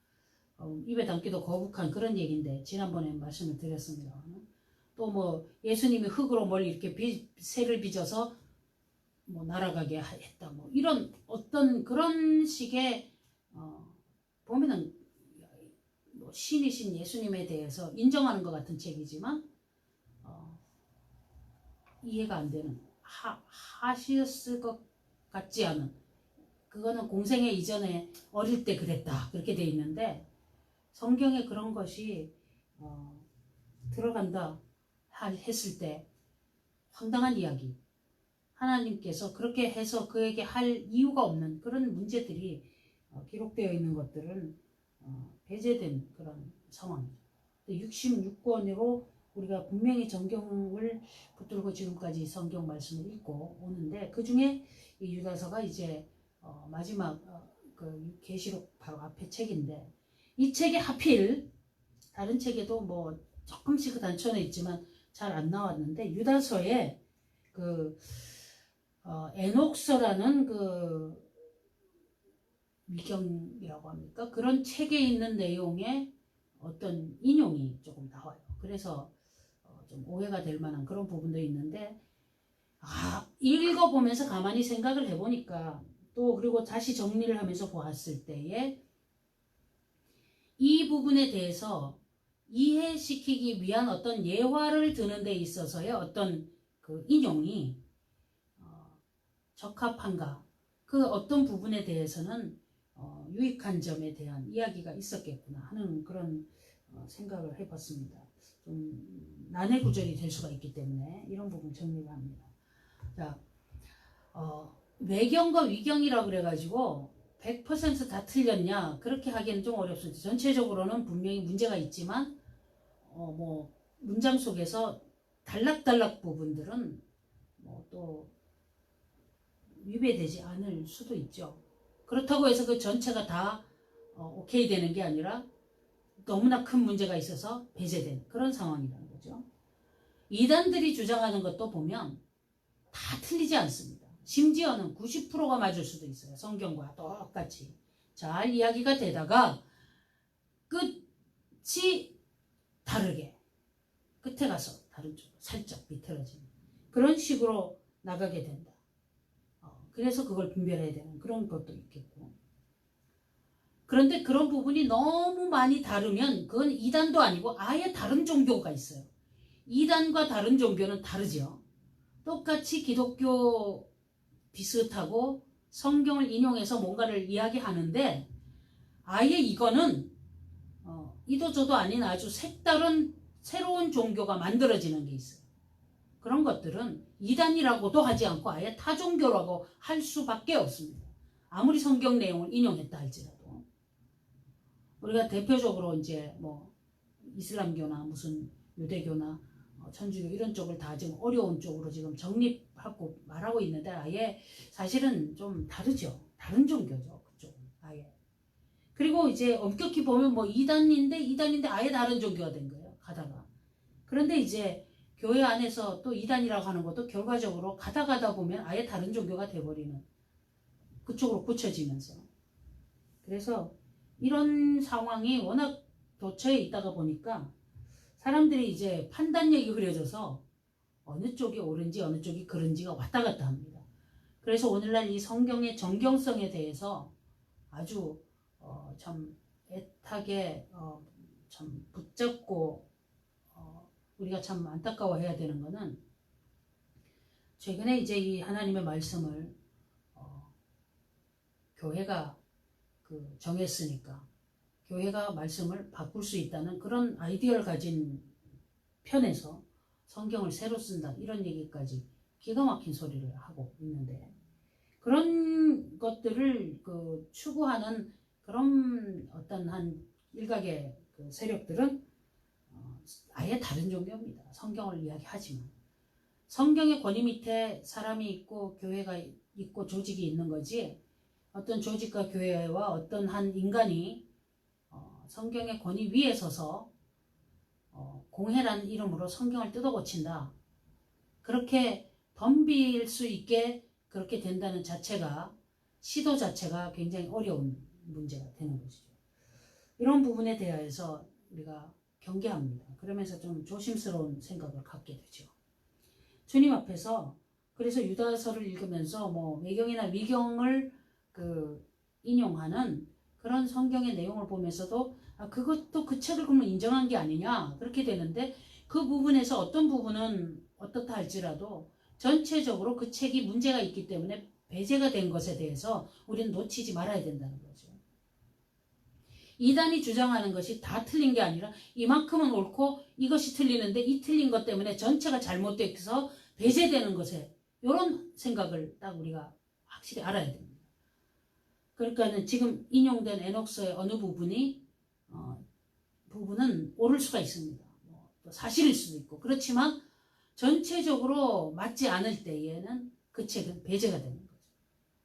입에 담기도 거북한 그런 얘기인데 지난번에 말씀을 드렸습니다. 또 뭐 예수님이 흙으로 뭘 이렇게 새를 빚어서 뭐 날아가게 했다 뭐 이런 어떤 그런 식의 보면은 뭐 신이신 예수님에 대해서 인정하는 것 같은 책이지만 이해가 안 되는 하셨을 것 같지 않은 그거는 공생애 이전에 어릴 때 그랬다 그렇게 돼 있는데 성경에 그런 것이 들어간다 했을 때 황당한 이야기 하나님께서 그렇게 해서 그에게 할 이유가 없는 그런 문제들이 기록되어 있는 것들은 배제된 그런 상황이죠. 66권으로 우리가 분명히 정경을 붙들고 지금까지 성경 말씀을 읽고 오는데 그 중에 이 유다서가 이제 마지막 그 계시록 바로 앞에 책인데 이 책이 하필 다른 책에도 뭐 조금씩 단천에 있지만 잘 안 나왔는데 유다서에 그 에녹서라는 그 위경이라고 합니까? 그런 책에 있는 내용의 어떤 인용이 조금 나와요. 그래서 좀 오해가 될 만한 그런 부분도 있는데 읽어보면서 가만히 생각을 해보니까 또 그리고 다시 정리를 하면서 보았을 때에 이 부분에 대해서 이해시키기 위한 어떤 예화를 드는 데 있어서의 어떤 그 인용이 적합한가 그 어떤 부분에 대해서는 유익한 점에 대한 이야기가 있었겠구나 하는 그런 생각을 해봤습니다. 좀 난해 구절이 될 수가 있기 때문에 이런 부분 정리를 합니다. 자, 외경과 위경이라고 그래가지고 100% 다 틀렸냐 그렇게 하기는 좀 어렵습니다. 전체적으로는 분명히 문제가 있지만 뭐 문장 속에서 단락단락 부분들은 뭐 또 위배되지 않을 수도 있죠. 그렇다고 해서 그 전체가 다 오케이 되는 게 아니라 너무나 큰 문제가 있어서 배제된 그런 상황이라는 거죠. 이단들이 주장하는 것도 보면 다 틀리지 않습니다. 심지어는 90%가 맞을 수도 있어요. 성경과 똑같이 잘 이야기가 되다가 끝이 다르게 끝에 가서 다른 쪽으로 살짝 비틀어지는 그런 식으로 나가게 된다. 그래서 그걸 분별해야 되는 그런 것도 있겠고. 그런데 그런 부분이 너무 많이 다르면 그건 이단도 아니고 아예 다른 종교가 있어요. 이단과 다른 종교는 다르죠. 똑같이 기독교 비슷하고 성경을 인용해서 뭔가를 이야기하는데 아예 이거는 이도저도 아닌 아주 색다른 새로운 종교가 만들어지는 게 있어요. 그런 것들은 이단이라고도 하지 않고 아예 타종교라고 할 수밖에 없습니다. 아무리 성경 내용을 인용했다 할지라도. 우리가 대표적으로 이제 뭐 이슬람교나 무슨 유대교나 천주교 이런 쪽을 다 지금 어려운 쪽으로 지금 정립하고 말하고 있는데 아예 사실은 좀 다르죠. 다른 종교죠. 그쪽은 아예. 그리고 이제 엄격히 보면 뭐 이단인데 아예 다른 종교가 된 거예요. 가다가. 그런데 이제 교회 안에서 또 이단이라고 하는 것도 결과적으로 가다 보면 아예 다른 종교가 돼버리는 그쪽으로 굳혀지면서. 그래서 이런 상황이 워낙 도처에 있다가 보니까 사람들이 이제 판단력이 흐려져서 어느 쪽이 옳은지 어느 쪽이 그른지가 왔다 갔다 합니다. 그래서 오늘날 이 성경의 정경성에 대해서 아주 참 애타게 참 붙잡고 우리가 참 안타까워해야 되는 거는 최근에 이제 이 하나님의 말씀을 교회가 정했으니까 교회가 말씀을 바꿀 수 있다는 그런 아이디어를 가진 편에서 성경을 새로 쓴다 이런 얘기까지 기가 막힌 소리를 하고 있는데 그런 것들을 추구하는 그런 어떤 한 일각의 세력들은 아예 다른 종교입니다. 성경을 이야기하지만 성경의 권위 밑에 사람이 있고 교회가 있고 조직이 있는 거지 어떤 조직과 교회와 어떤 한 인간이 성경의 권위 위에 서서 공회라는 이름으로 성경을 뜯어고친다. 그렇게 덤빌 수 있게 그렇게 된다는 자체가 시도 자체가 굉장히 어려운 문제가 되는 것이죠. 이런 부분에 대해서 우리가 경계합니다. 그러면서 좀 조심스러운 생각을 갖게 되죠. 주님 앞에서 그래서 유다서를 읽으면서 뭐 외경이나 위경을 인용하는 그런 성경의 내용을 보면서도 그것도 그 책을 그러면 인정한 게 아니냐 그렇게 되는데 그 부분에서 어떤 부분은 어떻다 할지라도 전체적으로 그 책이 문제가 있기 때문에 배제가 된 것에 대해서 우리는 놓치지 말아야 된다는 거죠. 이단이 주장하는 것이 다 틀린 게 아니라 이만큼은 옳고 이것이 틀리는데 이 틀린 것 때문에 전체가 잘못돼서 배제되는 것에 이런 생각을 딱 우리가 확실히 알아야 됩니다. 그러니까는 지금 인용된 에녹서의 어느 부분은 옳을 수가 있습니다. 또 사실일 수도 있고 그렇지만 전체적으로 맞지 않을 때에는 그 책은 배제가 되는 거죠.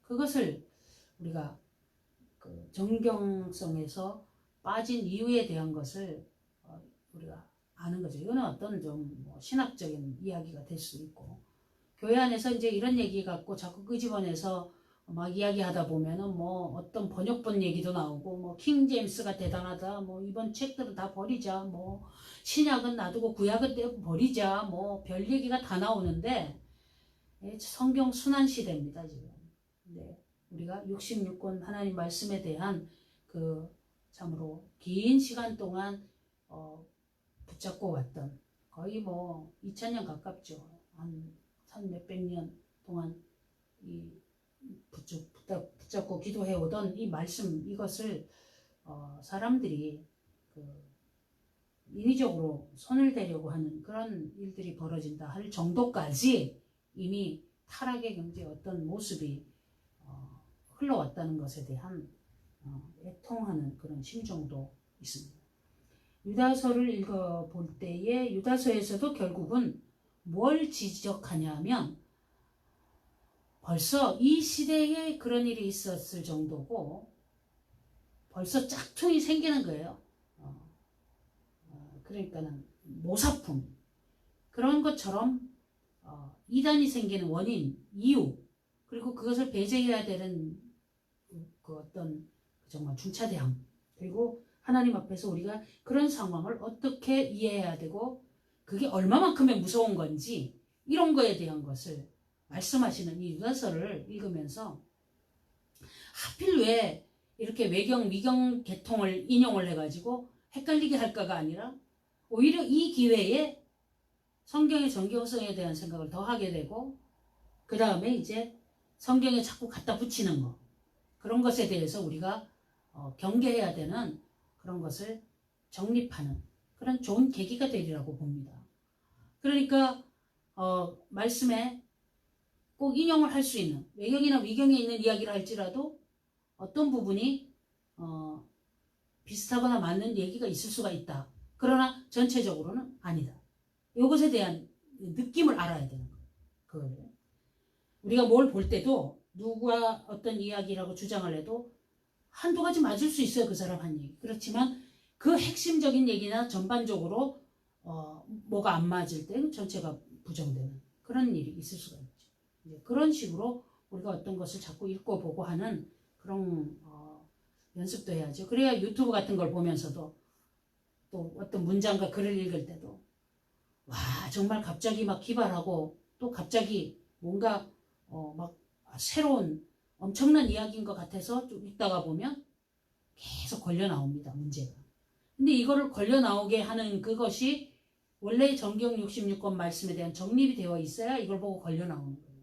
그것을 우리가 그 정경성에서 빠진 이유에 대한 것을 우리가 아는 거죠. 이거는 어떤 좀뭐 신학적인 이야기가 될 수 있고 교회 안에서 이제 이런 얘기 갖고 자꾸 끄집어내서 막 이야기하다 보면은 뭐 어떤 번역본 얘기도 나오고 뭐 킹 제임스가 대단하다 뭐 이번 책들은 다 버리자 뭐 신약은 놔두고 구약은 버리자 뭐 별 얘기가 다 나오는데 성경 순환 시대입니다 지금. 네, 우리가 66권 하나님 말씀에 대한 그 참으로 긴 시간 동안 붙잡고 왔던 거의 뭐 2000년 가깝죠. 한 몇백 년 동안 이 붙잡고 기도해 오던 이 말씀 이것을 사람들이 그 인위적으로 손을 대려고 하는 그런 일들이 벌어진다 할 정도까지 이미 타락의 경제의 어떤 모습이 흘러왔다는 것에 대한 애통하는 그런 심정도 있습니다. 유다서를 읽어볼 때에 유다서에서도 결국은 뭘 지적하냐면 벌써 이 시대에 그런 일이 있었을 정도고 벌써 짝퉁이 생기는 거예요. 그러니까는 모사품 그런 것처럼 이단이 생기는 원인, 이유 그리고 그것을 배제해야 되는 그 어떤 정말 중차대함 그리고 하나님 앞에서 우리가 그런 상황을 어떻게 이해해야 되고 그게 얼마만큼의 무서운 건지 이런 거에 대한 것을 말씀하시는 이 유다서를 읽으면서 하필 왜 이렇게 외경 미경 계통을 인용을 해가지고 헷갈리게 할까가 아니라 오히려 이 기회에 성경의 정교성에 대한 생각을 더 하게 되고 그 다음에 이제 성경에 자꾸 갖다 붙이는 거 그런 것에 대해서 우리가 경계해야 되는 그런 것을 정립하는 그런 좋은 계기가 되리라고 봅니다. 그러니까 말씀에 꼭 인용을 할 수 있는 외경이나 위경에 있는 이야기를 할지라도 어떤 부분이 비슷하거나 맞는 얘기가 있을 수가 있다. 그러나 전체적으로는 아니다. 이것에 대한 느낌을 알아야 되는 거예요. 우리가 뭘 볼 때도 누가 어떤 이야기라고 주장을 해도 한두 가지 맞을 수 있어요. 그 사람 한 얘기. 그렇지만 그 핵심적인 얘기나 전반적으로 뭐가 안 맞을 때 전체가 부정되는 그런 일이 있을 수가 있죠. 이제 그런 식으로 우리가 어떤 것을 자꾸 읽고 보고 하는 그런 연습도 해야죠. 그래야 유튜브 같은 걸 보면서도 또 어떤 문장과 글을 읽을 때도 와 정말 갑자기 막 기발하고 또 갑자기 뭔가 막 새로운 엄청난 이야기인 것 같아서 좀 읽다가 보면 계속 걸려 나옵니다. 문제가. 근데 이거를 걸려 나오게 하는 그것이 원래 정경 66권 말씀에 대한 정립이 되어 있어야 이걸 보고 걸려 나오는 거예요.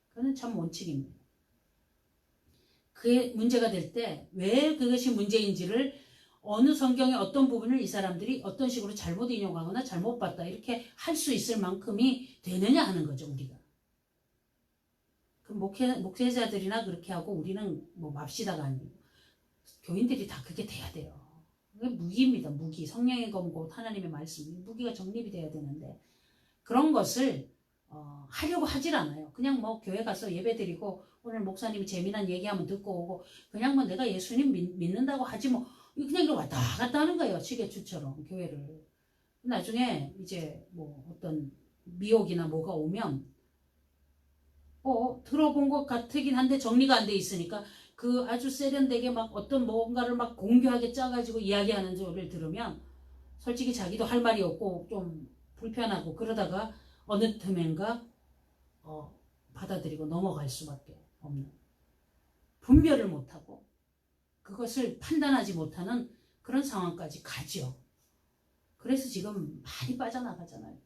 그거는 참 원칙입니다. 그게 문제가 될 때 왜 그것이 문제인지를 어느 성경의 어떤 부분을 이 사람들이 어떤 식으로 잘못 인용하거나 잘못 봤다 이렇게 할 수 있을 만큼이 되느냐 하는 거죠. 우리가. 그 목회자들이나 그렇게 하고 우리는 뭐 맙시다가 아니고 교인들이 다 그게 돼야 돼요. 그게 무기입니다. 무기. 성령의 검고 하나님의 말씀. 무기가 정립이 돼야 되는데 그런 것을 하려고 하질 않아요. 그냥 뭐 교회 가서 예배 드리고 오늘 목사님이 재미난 얘기하면 듣고 오고 그냥 뭐 내가 예수님 믿는다고 하지 뭐 그냥 이렇게 왔다 갔다 하는 거예요. 시계추처럼 교회를. 나중에 이제 뭐 어떤 미혹이나 뭐가 오면 들어본 것 같긴 한데 정리가 안 돼 있으니까 그 아주 세련되게 막 어떤 뭔가를 막 공교하게 짜가지고 이야기하는 소리를 들으면 솔직히 자기도 할 말이 없고 좀 불편하고 그러다가 어느 틈엔가 받아들이고 넘어갈 수밖에 없는 분별을 못하고 그것을 판단하지 못하는 그런 상황까지 가죠. 그래서 지금 많이 빠져나가잖아요.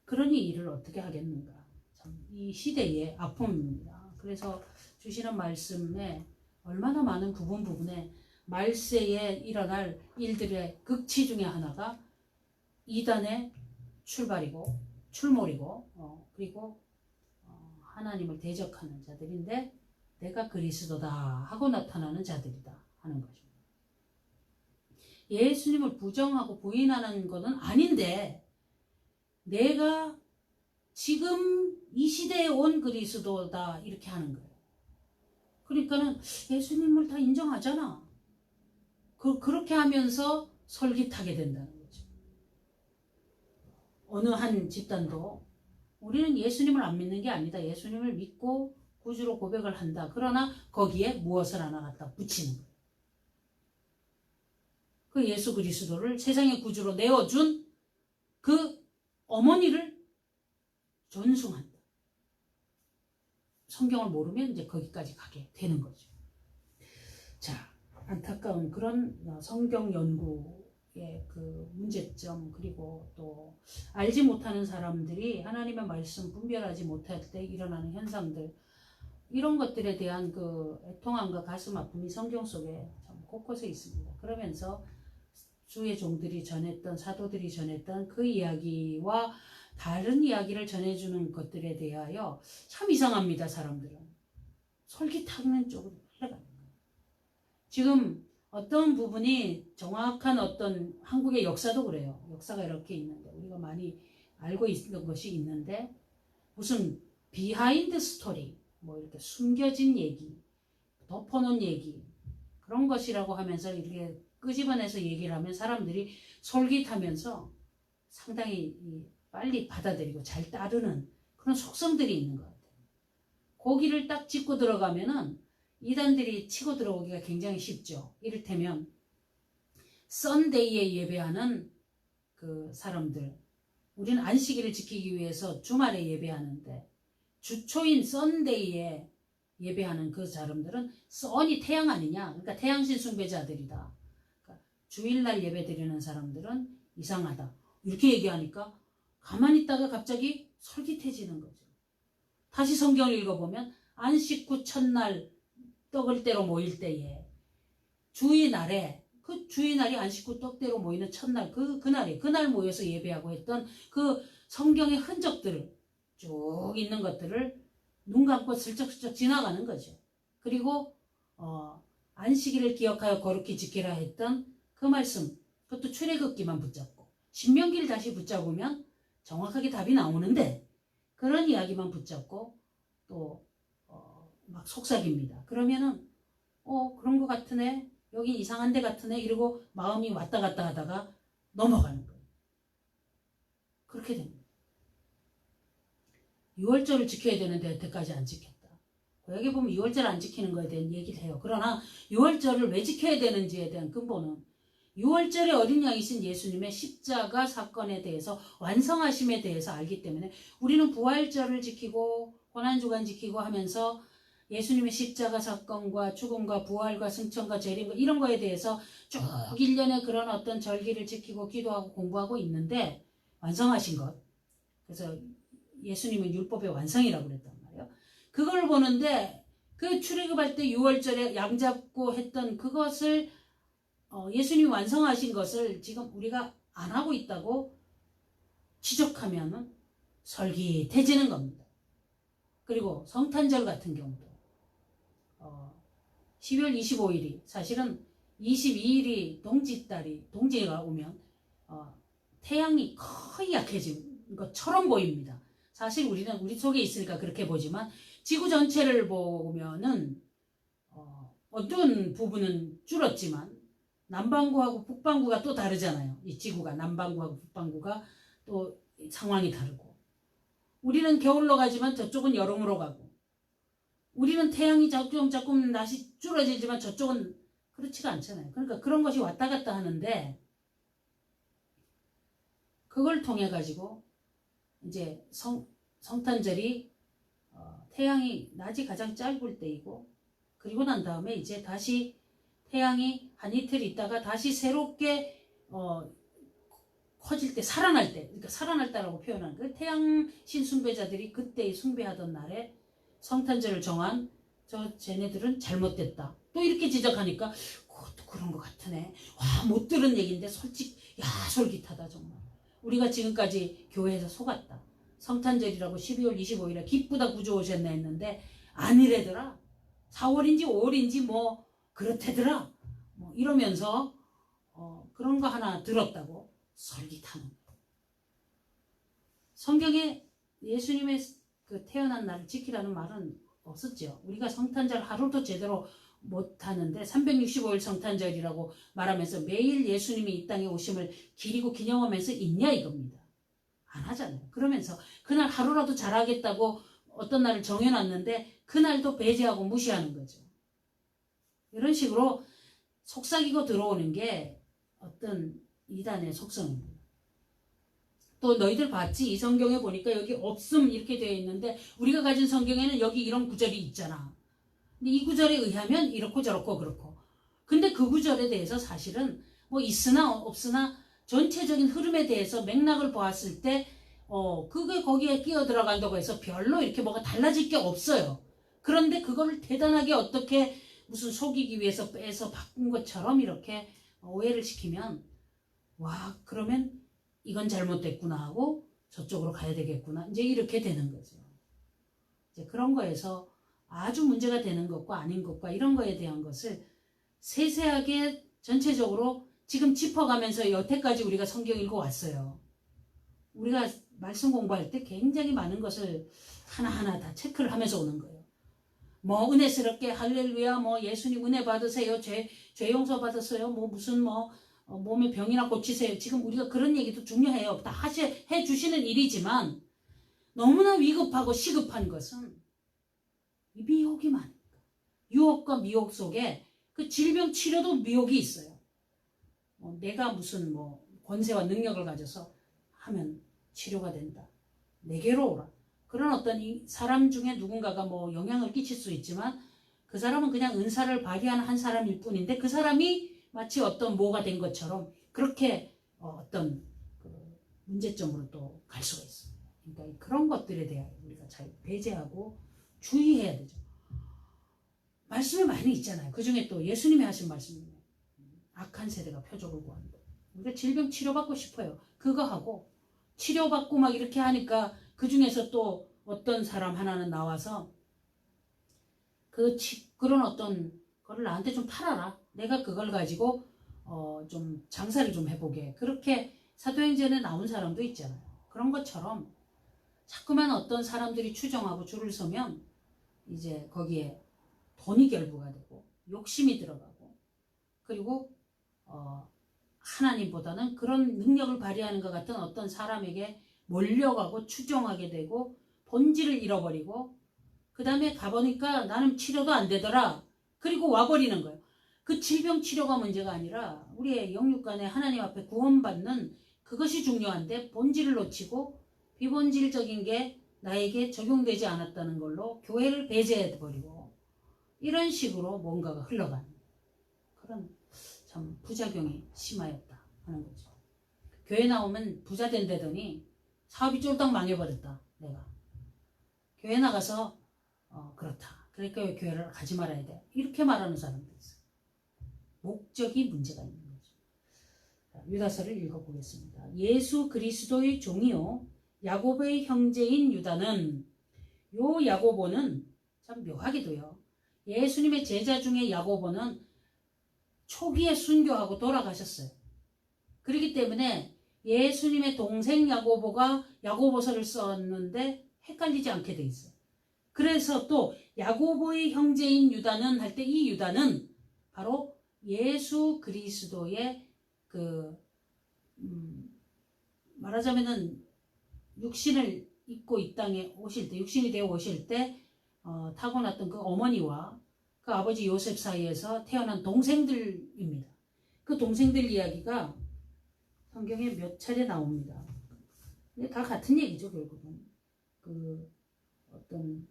그러니 일을 어떻게 하겠는가. 참 이 시대의 아픔입니다. 그래서 주시는 말씀에 얼마나 많은 부분에 말세에 일어날 일들의 극치 중에 하나가 이단의 출발이고 출몰이고 그리고 하나님을 대적하는 자들인데 내가 그리스도다 하고 나타나는 자들이다 하는 거죠. 예수님을 부정하고 부인하는 것은 아닌데 내가 지금 이 시대에 온 그리스도다 이렇게 하는 거예요. 그러니까는 예수님을 다 인정하잖아. 그렇게 하면서 솔깃하게 된다는 거죠. 어느 한 집단도 우리는 예수님을 안 믿는 게 아니다. 예수님을 믿고 구주로 고백을 한다. 그러나 거기에 무엇을 하나 갖다 붙이는 거예요. 그 예수 그리스도를 세상의 구주로 내어준 그 어머니를 존숭한다. 성경을 모르면 이제 거기까지 가게 되는 거죠. 자, 안타까운 그런 성경 연구의 그 문제점, 그리고 또 알지 못하는 사람들이 하나님의 말씀 분별하지 못할 때 일어나는 현상들, 이런 것들에 대한 그 애통함과 가슴 아픔이 성경 속에 참 곳곳에 있습니다. 그러면서 주의 종들이 전했던, 사도들이 전했던 그 이야기와 다른 이야기를 전해주는 것들에 대하여 참 이상합니다. 사람들은 솔깃하는 쪽으로 흘러가는 거예요. 지금 어떤 부분이 정확한 어떤 한국의 역사도 그래요. 역사가 이렇게 있는데 우리가 많이 알고 있는 것이 있는데 무슨 비하인드 스토리, 뭐 이렇게 숨겨진 얘기, 덮어놓은 얘기, 그런 것이라고 하면서 이렇게 끄집어내서 얘기를 하면 사람들이 솔깃하면서 상당히 빨리 받아들이고 잘 따르는 그런 속성들이 있는 것 같아요. 고기를 딱 짚고 들어가면은 이단들이 치고 들어오기가 굉장히 쉽죠. 이를테면 썬데이에 예배하는 그 사람들, 우리는 안식일을 지키기 위해서 주말에 예배하는데 주초인 썬데이에 예배하는 그 사람들은 썬이 태양 아니냐, 그러니까 태양신 숭배자들이다. 그러니까 주일날 예배 드리는 사람들은 이상하다. 이렇게 얘기하니까 가만히 있다가 갑자기 솔깃해지는 거죠. 다시 성경을 읽어보면 안식 후 첫날 떡을 떼러 모일 때에 주의날에, 그 주의날이 안식 후 떡대로 모이는 첫날, 그날 모여서 예배하고 했던 그 성경의 흔적들을 쭉 있는 것들을 눈 감고 슬쩍슬쩍 지나가는 거죠. 그리고 안식일을 기억하여 거룩히 지키라 했던 그 말씀, 그것도 출애굽기만 붙잡고 신명기를 다시 붙잡으면 정확하게 답이 나오는데 그런 이야기만 붙잡고 또 막 속삭입니다. 그러면은 그런 것 같으네, 여기 이상한 데 같으네 이러고 마음이 왔다 갔다 하다가 넘어가는 거예요. 그렇게 됩니다. 6월절을 지켜야 되는데 여태까지 안 지켰다. 여기 보면 6월절 안 지키는 거에 대한 얘기를 해요. 그러나 6월절을 왜 지켜야 되는지에 대한 근본은 6월절에 어린 양이신 예수님의 십자가 사건에 대해서, 완성하심에 대해서 알기 때문에 우리는 부활절을 지키고 고난주간 지키고 하면서 예수님의 십자가 사건과 죽음과 부활과 승천과 재림과 이런 거에 대해서 쭉 1년의 그런 어떤 절기를 지키고 기도하고 공부하고 있는데 완성하신 것, 그래서 예수님은 율법의 완성이라고 그랬단 말이에요. 그걸 보는데 그 출애굽할 때 6월절에 양 잡고 했던 그것을 예수님이 완성하신 것을 지금 우리가 안 하고 있다고 지적하면 솔깃해지는 겁니다. 그리고 성탄절 같은 경우도 12월 25일이 사실은 22일이 동지가 오면 태양이 거의 약해진 것처럼 보입니다. 사실 우리는 우리 속에 있으니까 그렇게 보지만 지구 전체를 보면은 어떤 부분은 줄었지만 남반구하고 북반구가 또 다르잖아요. 이 지구가 남반구하고 북반구가 또 상황이 다르고, 우리는 겨울로 가지만 저쪽은 여름으로 가고, 우리는 태양이 조금 낮이 줄어들지만 저쪽은 그렇지가 않잖아요. 그러니까 그런 것이 왔다 갔다 하는데 그걸 통해 가지고 이제 성탄절이 태양이 낮이 가장 짧을 때이고, 그리고 난 다음에 이제 다시 태양이 한 이틀 있다가 다시 새롭게 커질 때, 살아날 때, 그러니까 살아날 때라고 표현하는 그 태양신 숭배자들이 그때 숭배하던 날에 성탄절을 정한 쟤네들은 잘못됐다. 또 이렇게 지적하니까 그것도 그런 것 같으네. 와, 못 들은 얘기인데 솔직히 솔깃하다 정말. 우리가 지금까지 교회에서 속았다. 성탄절이라고 12월 25일에 기쁘다 구주 오셨나 했는데 아니래더라. 4월인지 5월인지 뭐 그렇대더라. 뭐 이러면서 그런 거 하나 들었다고 솔깃하는 거예요. 성경에 예수님의 그 태어난 날을 지키라는 말은 없었죠. 우리가 성탄절 하루도 제대로 못하는데 365일 성탄절이라고 말하면서 매일 예수님이 이 땅에 오심을 기리고 기념하면서 있냐 이겁니다. 안 하잖아요. 그러면서 그날 하루라도 잘하겠다고 어떤 날을 정해놨는데 그날도 배제하고 무시하는 거죠. 이런 식으로 속삭이고 들어오는 게 어떤 이단의 속성입니다. 또 너희들 봤지? 이 성경에 보니까 여기 없음 이렇게 되어 있는데 우리가 가진 성경에는 여기 이런 구절이 있잖아. 근데 이 구절에 의하면 이렇고 저렇고 그렇고. 근데 그 구절에 대해서 사실은 뭐 있으나 없으나 전체적인 흐름에 대해서 맥락을 보았을 때 그게 거기에 끼어 들어간다고 해서 별로 이렇게 뭐가 달라질 게 없어요. 그런데 그걸 대단하게 어떻게 무슨 속이기 위해서 빼서 바꾼 것처럼 이렇게 오해를 시키면 와 그러면 이건 잘못됐구나 하고 저쪽으로 가야 되겠구나 이제 이렇게 되는 거죠. 이제 그런 거에서 아주 문제가 되는 것과 아닌 것과 이런 거에 대한 것을 세세하게 전체적으로 지금 짚어가면서 여태까지 우리가 성경 읽어왔어요. 우리가 말씀 공부할 때 굉장히 많은 것을 하나하나 다 체크를 하면서 오는 거예요. 뭐 은혜스럽게 할렐루야 뭐 예수님 은혜 받으세요. 죄 용서 받으세요. 뭐 무슨 뭐 몸에 병이나 고치세요. 지금 우리가 그런 얘기도 중요해요. 다 해주시는 일이지만 너무나 위급하고 시급한 것은 미혹이 많으니까. 유혹과 미혹 속에 그 질병 치료도 미혹이 있어요. 내가 무슨 뭐 권세와 능력을 가져서 하면 치료가 된다. 내게로 오라. 그런 어떤 이 사람 중에 누군가가 뭐 영향을 끼칠 수 있지만 그 사람은 그냥 은사를 발휘하는 한 사람일 뿐인데 그 사람이 마치 어떤 뭐가 된 것처럼 그렇게 어떤 그 문제점으로 또 갈 수가 있습니다. 그러니까 그런 것들에 대해 우리가 잘 배제하고 주의해야 되죠. 말씀이 많이 있잖아요. 그 중에 또 예수님이 하신 말씀이에요. 악한 세대가 표적을 구한다. 우리가 질병 치료받고 싶어요. 그거 하고 치료받고 막 이렇게 하니까 그 중에서 또 어떤 사람 하나는 나와서 그런 어떤 거를 나한테 좀 팔아라. 내가 그걸 가지고 좀 장사를 좀 해보게. 그렇게 사도행전에 나온 사람도 있잖아요. 그런 것처럼 자꾸만 어떤 사람들이 추정하고 줄을 서면 이제 거기에 돈이 결부가 되고 욕심이 들어가고 그리고 하나님보다는 그런 능력을 발휘하는 것 같은 어떤 사람에게 몰려가고 추종하게 되고 본질을 잃어버리고 그 다음에 가보니까 나는 치료도 안 되더라. 그리고 와버리는 거예요. 그 질병 치료가 문제가 아니라 우리의 영육간에 하나님 앞에 구원받는 그것이 중요한데 본질을 놓치고 비본질적인 게 나에게 적용되지 않았다는 걸로 교회를 배제해버리고 이런 식으로 뭔가가 흘러가는 그런 참 부작용이 심하였다 하는 거죠. 교회 나오면 부자 된다더니 사업이 쫄딱 망해버렸다. 내가 교회 나가서 그렇다. 그러니까 왜 교회를 가지 말아야 돼. 이렇게 말하는 사람도 있어요. 목적이 문제가 있는 거죠. 유다서를 읽어보겠습니다. 예수 그리스도의 종이요 야고보의 형제인 유다는 요 야고보는 참 묘하게도요. 예수님의 제자 중에 야고보는 초기에 순교하고 돌아가셨어요. 그렇기 때문에 예수님의 동생 야고보가 야고보서를 썼는데 헷갈리지 않게 돼 있어요. 그래서 또 야고보의 형제인 유다는 할 때 이 유다는 바로 예수 그리스도의 말하자면은 육신을 입고 이 땅에 오실 때 육신이 되어 오실 때 타고났던 그 어머니와 그 아버지 요셉 사이에서 태어난 동생들입니다. 그 동생들 이야기가 성경에 몇 차례 나옵니다. 근데 다 같은 얘기죠, 결국은. 어떤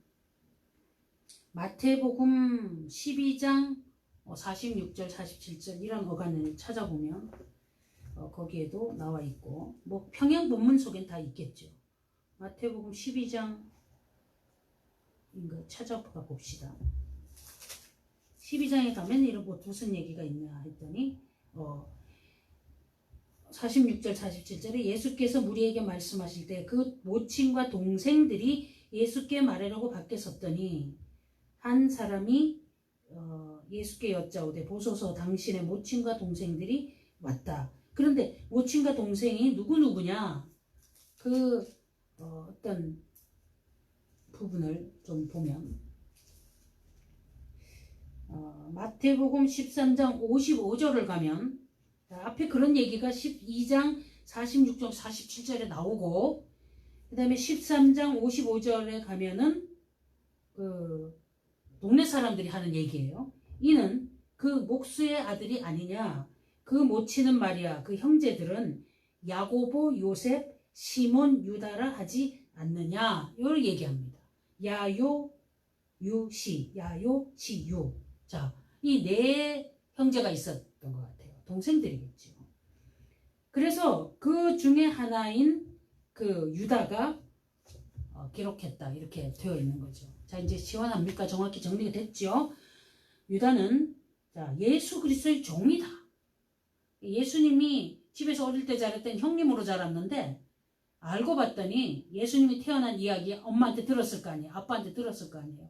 마태복음 12장 46절, 47절 이런 어간을 찾아보면 거기에도 나와 있고 뭐 평양 본문 속엔 다 있겠죠. 마태복음 12장인 거 찾아가 봅시다. 12장에 가면 이런 뭐 무슨 얘기가 있냐 했더니 46절 47절에 예수께서 무리에게 말씀하실 때 그 모친과 동생들이 예수께 말하려고 밖에 섰더니 한 사람이 예수께 여짜오되 보소서 당신의 모친과 동생들이 왔다. 그런데 모친과 동생이 누구냐? 그 어떤 부분을 좀 보면 마태복음 13장 55절을 가면 앞에 그런 얘기가 12장 46절 47절에 나오고 그 다음에 13장 55절에 가면은 그 동네 사람들이 하는 얘기예요. 이는 그 목수의 아들이 아니냐. 그 모치는 마리아 그 형제들은 야고보 요셉 시몬 유다라 하지 않느냐. 이걸 얘기합니다. 야요 유시 야요 시유. 자, 이 네 형제가 있었던 것 같아요. 동생들이겠죠. 그래서 그 중에 하나인 그 유다가 기록했다 이렇게 되어 있는 거죠. 자, 이제 시원합니까? 정확히 정리가 됐죠. 유다는 자, 예수 그리스도의 종이다. 예수님이 집에서 어릴 때 자랐던 형님으로 자랐는데 알고 봤더니 예수님이 태어난 이야기 엄마한테 들었을 거 아니에요. 아빠한테 들었을 거 아니에요.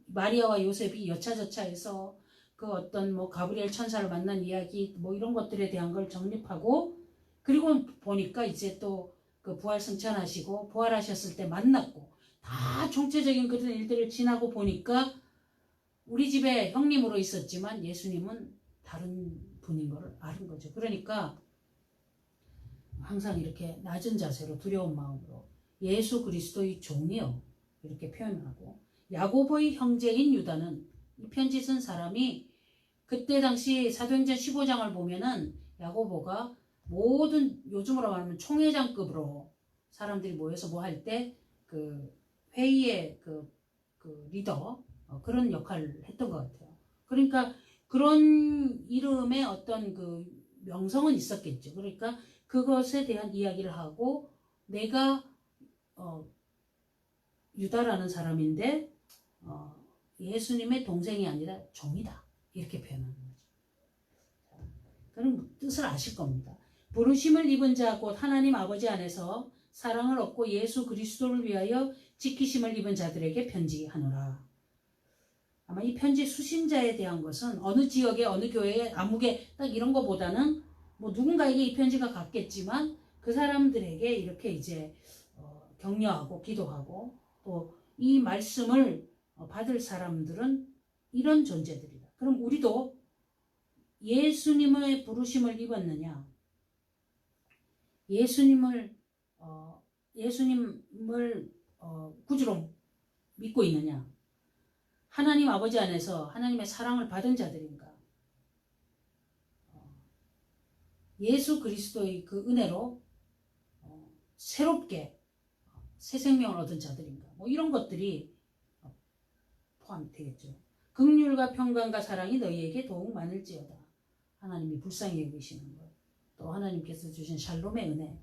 마리아와 요셉이 여차저차해서 그 어떤 뭐 가브리엘 천사를 만난 이야기 뭐 이런 것들에 대한 걸 정립하고 그리고 보니까 이제 또 그 부활 승천하시고 부활하셨을 때 만났고 다 총체적인 그런 일들을 지나고 보니까 우리 집에 형님으로 있었지만 예수님은 다른 분인 걸 아는 거죠. 그러니까 항상 이렇게 낮은 자세로 두려운 마음으로 예수 그리스도의 종이요 이렇게 표현하고 야고보의 형제인 유다는 이 편지 쓴 사람이 그때 당시 사도행전 15장을 보면은 야고보가 모든 요즘으로 말하면 총회장급으로 사람들이 모여서 뭐 할 때 그 회의의 그 리더 그런 역할을 했던 것 같아요. 그러니까 그런 이름의 어떤 그 명성은 있었겠죠. 그러니까 그것에 대한 이야기를 하고 내가 유다라는 사람인데 예수님의 동생이 아니라 종이다 이렇게 표현하는 거죠. 그런 뜻을 아실 겁니다. 부르심을 입은 자 곧 하나님 아버지 안에서 사랑을 얻고 예수 그리스도를 위하여 지키심을 입은 자들에게 편지하노라. 아마 이 편지 수신자에 대한 것은 어느 지역에 어느 교회에 아무개 딱 이런 거보다는 뭐 누군가에게 이 편지가 갔겠지만 그 사람들에게 이렇게 이제 격려하고 기도하고 또 이 말씀을 받을 사람들은 이런 존재들이다. 그럼 우리도 예수님의 부르심을 입었느냐? 예수님을 구주로 믿고 있느냐? 하나님 아버지 안에서 하나님의 사랑을 받은 자들인가? 예수 그리스도의 그 은혜로 새롭게 새 생명을 얻은 자들인가? 뭐 이런 것들이 포함되겠죠. 긍휼과 평강과 사랑이 너희에게 더욱 많을지어다. 하나님이 불쌍히 여기시는 것, 또 하나님께서 주신 샬롬의 은혜,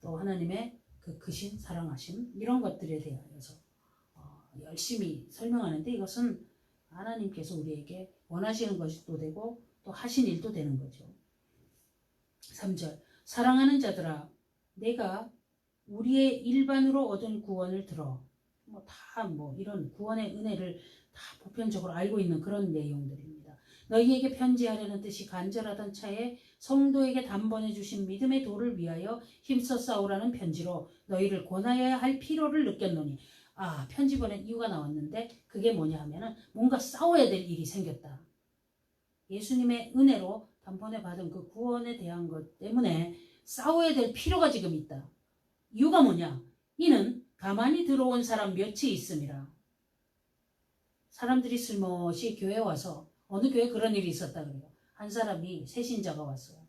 또 하나님의 그 크신 사랑하심 이런 것들에 대하여서 열심히 설명하는데 이것은 하나님께서 우리에게 원하시는 것도 되고 또 하신 일도 되는 거죠. 3절 사랑하는 자들아 내가 우리의 일반으로 얻은 구원을 들어 다 이런 구원의 은혜를 다 보편적으로 알고 있는 그런 내용들입니다. 너희에게 편지하려는 뜻이 간절하던 차에 성도에게 단번에 주신 믿음의 도를 위하여 힘써 싸우라는 편지로 너희를 권하여야 할 필요를 느꼈노니 편지 보낸 이유가 나왔는데 그게 뭐냐 하면은 뭔가 싸워야 될 일이 생겼다. 예수님의 은혜로 단번에 받은 그 구원에 대한 것 때문에 싸워야 될 필요가 지금 있다. 이유가 뭐냐? 이는 가만히 들어온 사람 몇이 있음이라. 사람들이 슬며시 교회에 와서 어느 교회에 그런 일이 있었다 그래요. 한 사람이 새신자가 왔어요.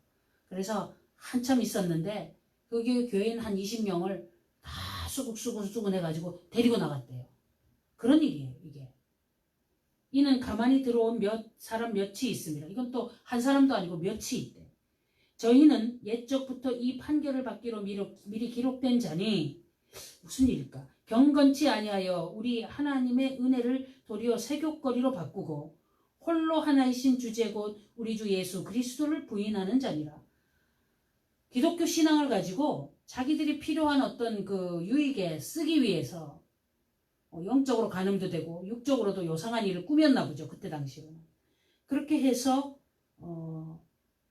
그래서 한참 있었는데 그 교회인 한 20명을 다 수근수근 해가지고 데리고 나갔대요. 그런 일이에요 이게. 이는 가만히 들어온 사람 몇이 있습니다. 이건 또 한 사람도 아니고 몇이 있대. 저희는 옛적부터 이 판결을 받기로 미리 기록된 자니 무슨 일일까? 경건치 아니하여 우리 하나님의 은혜를 도리어 세귑거리로 바꾸고 홀로 하나이신 주제 곧 우리 주 예수 그리스도를 부인하는 자니라. 기독교 신앙을 가지고 자기들이 필요한 어떤 그 유익에 쓰기 위해서 영적으로 간음도 되고 육적으로도 요상한 일을 꾸몄나 보죠. 그때 당시로는. 그렇게 해서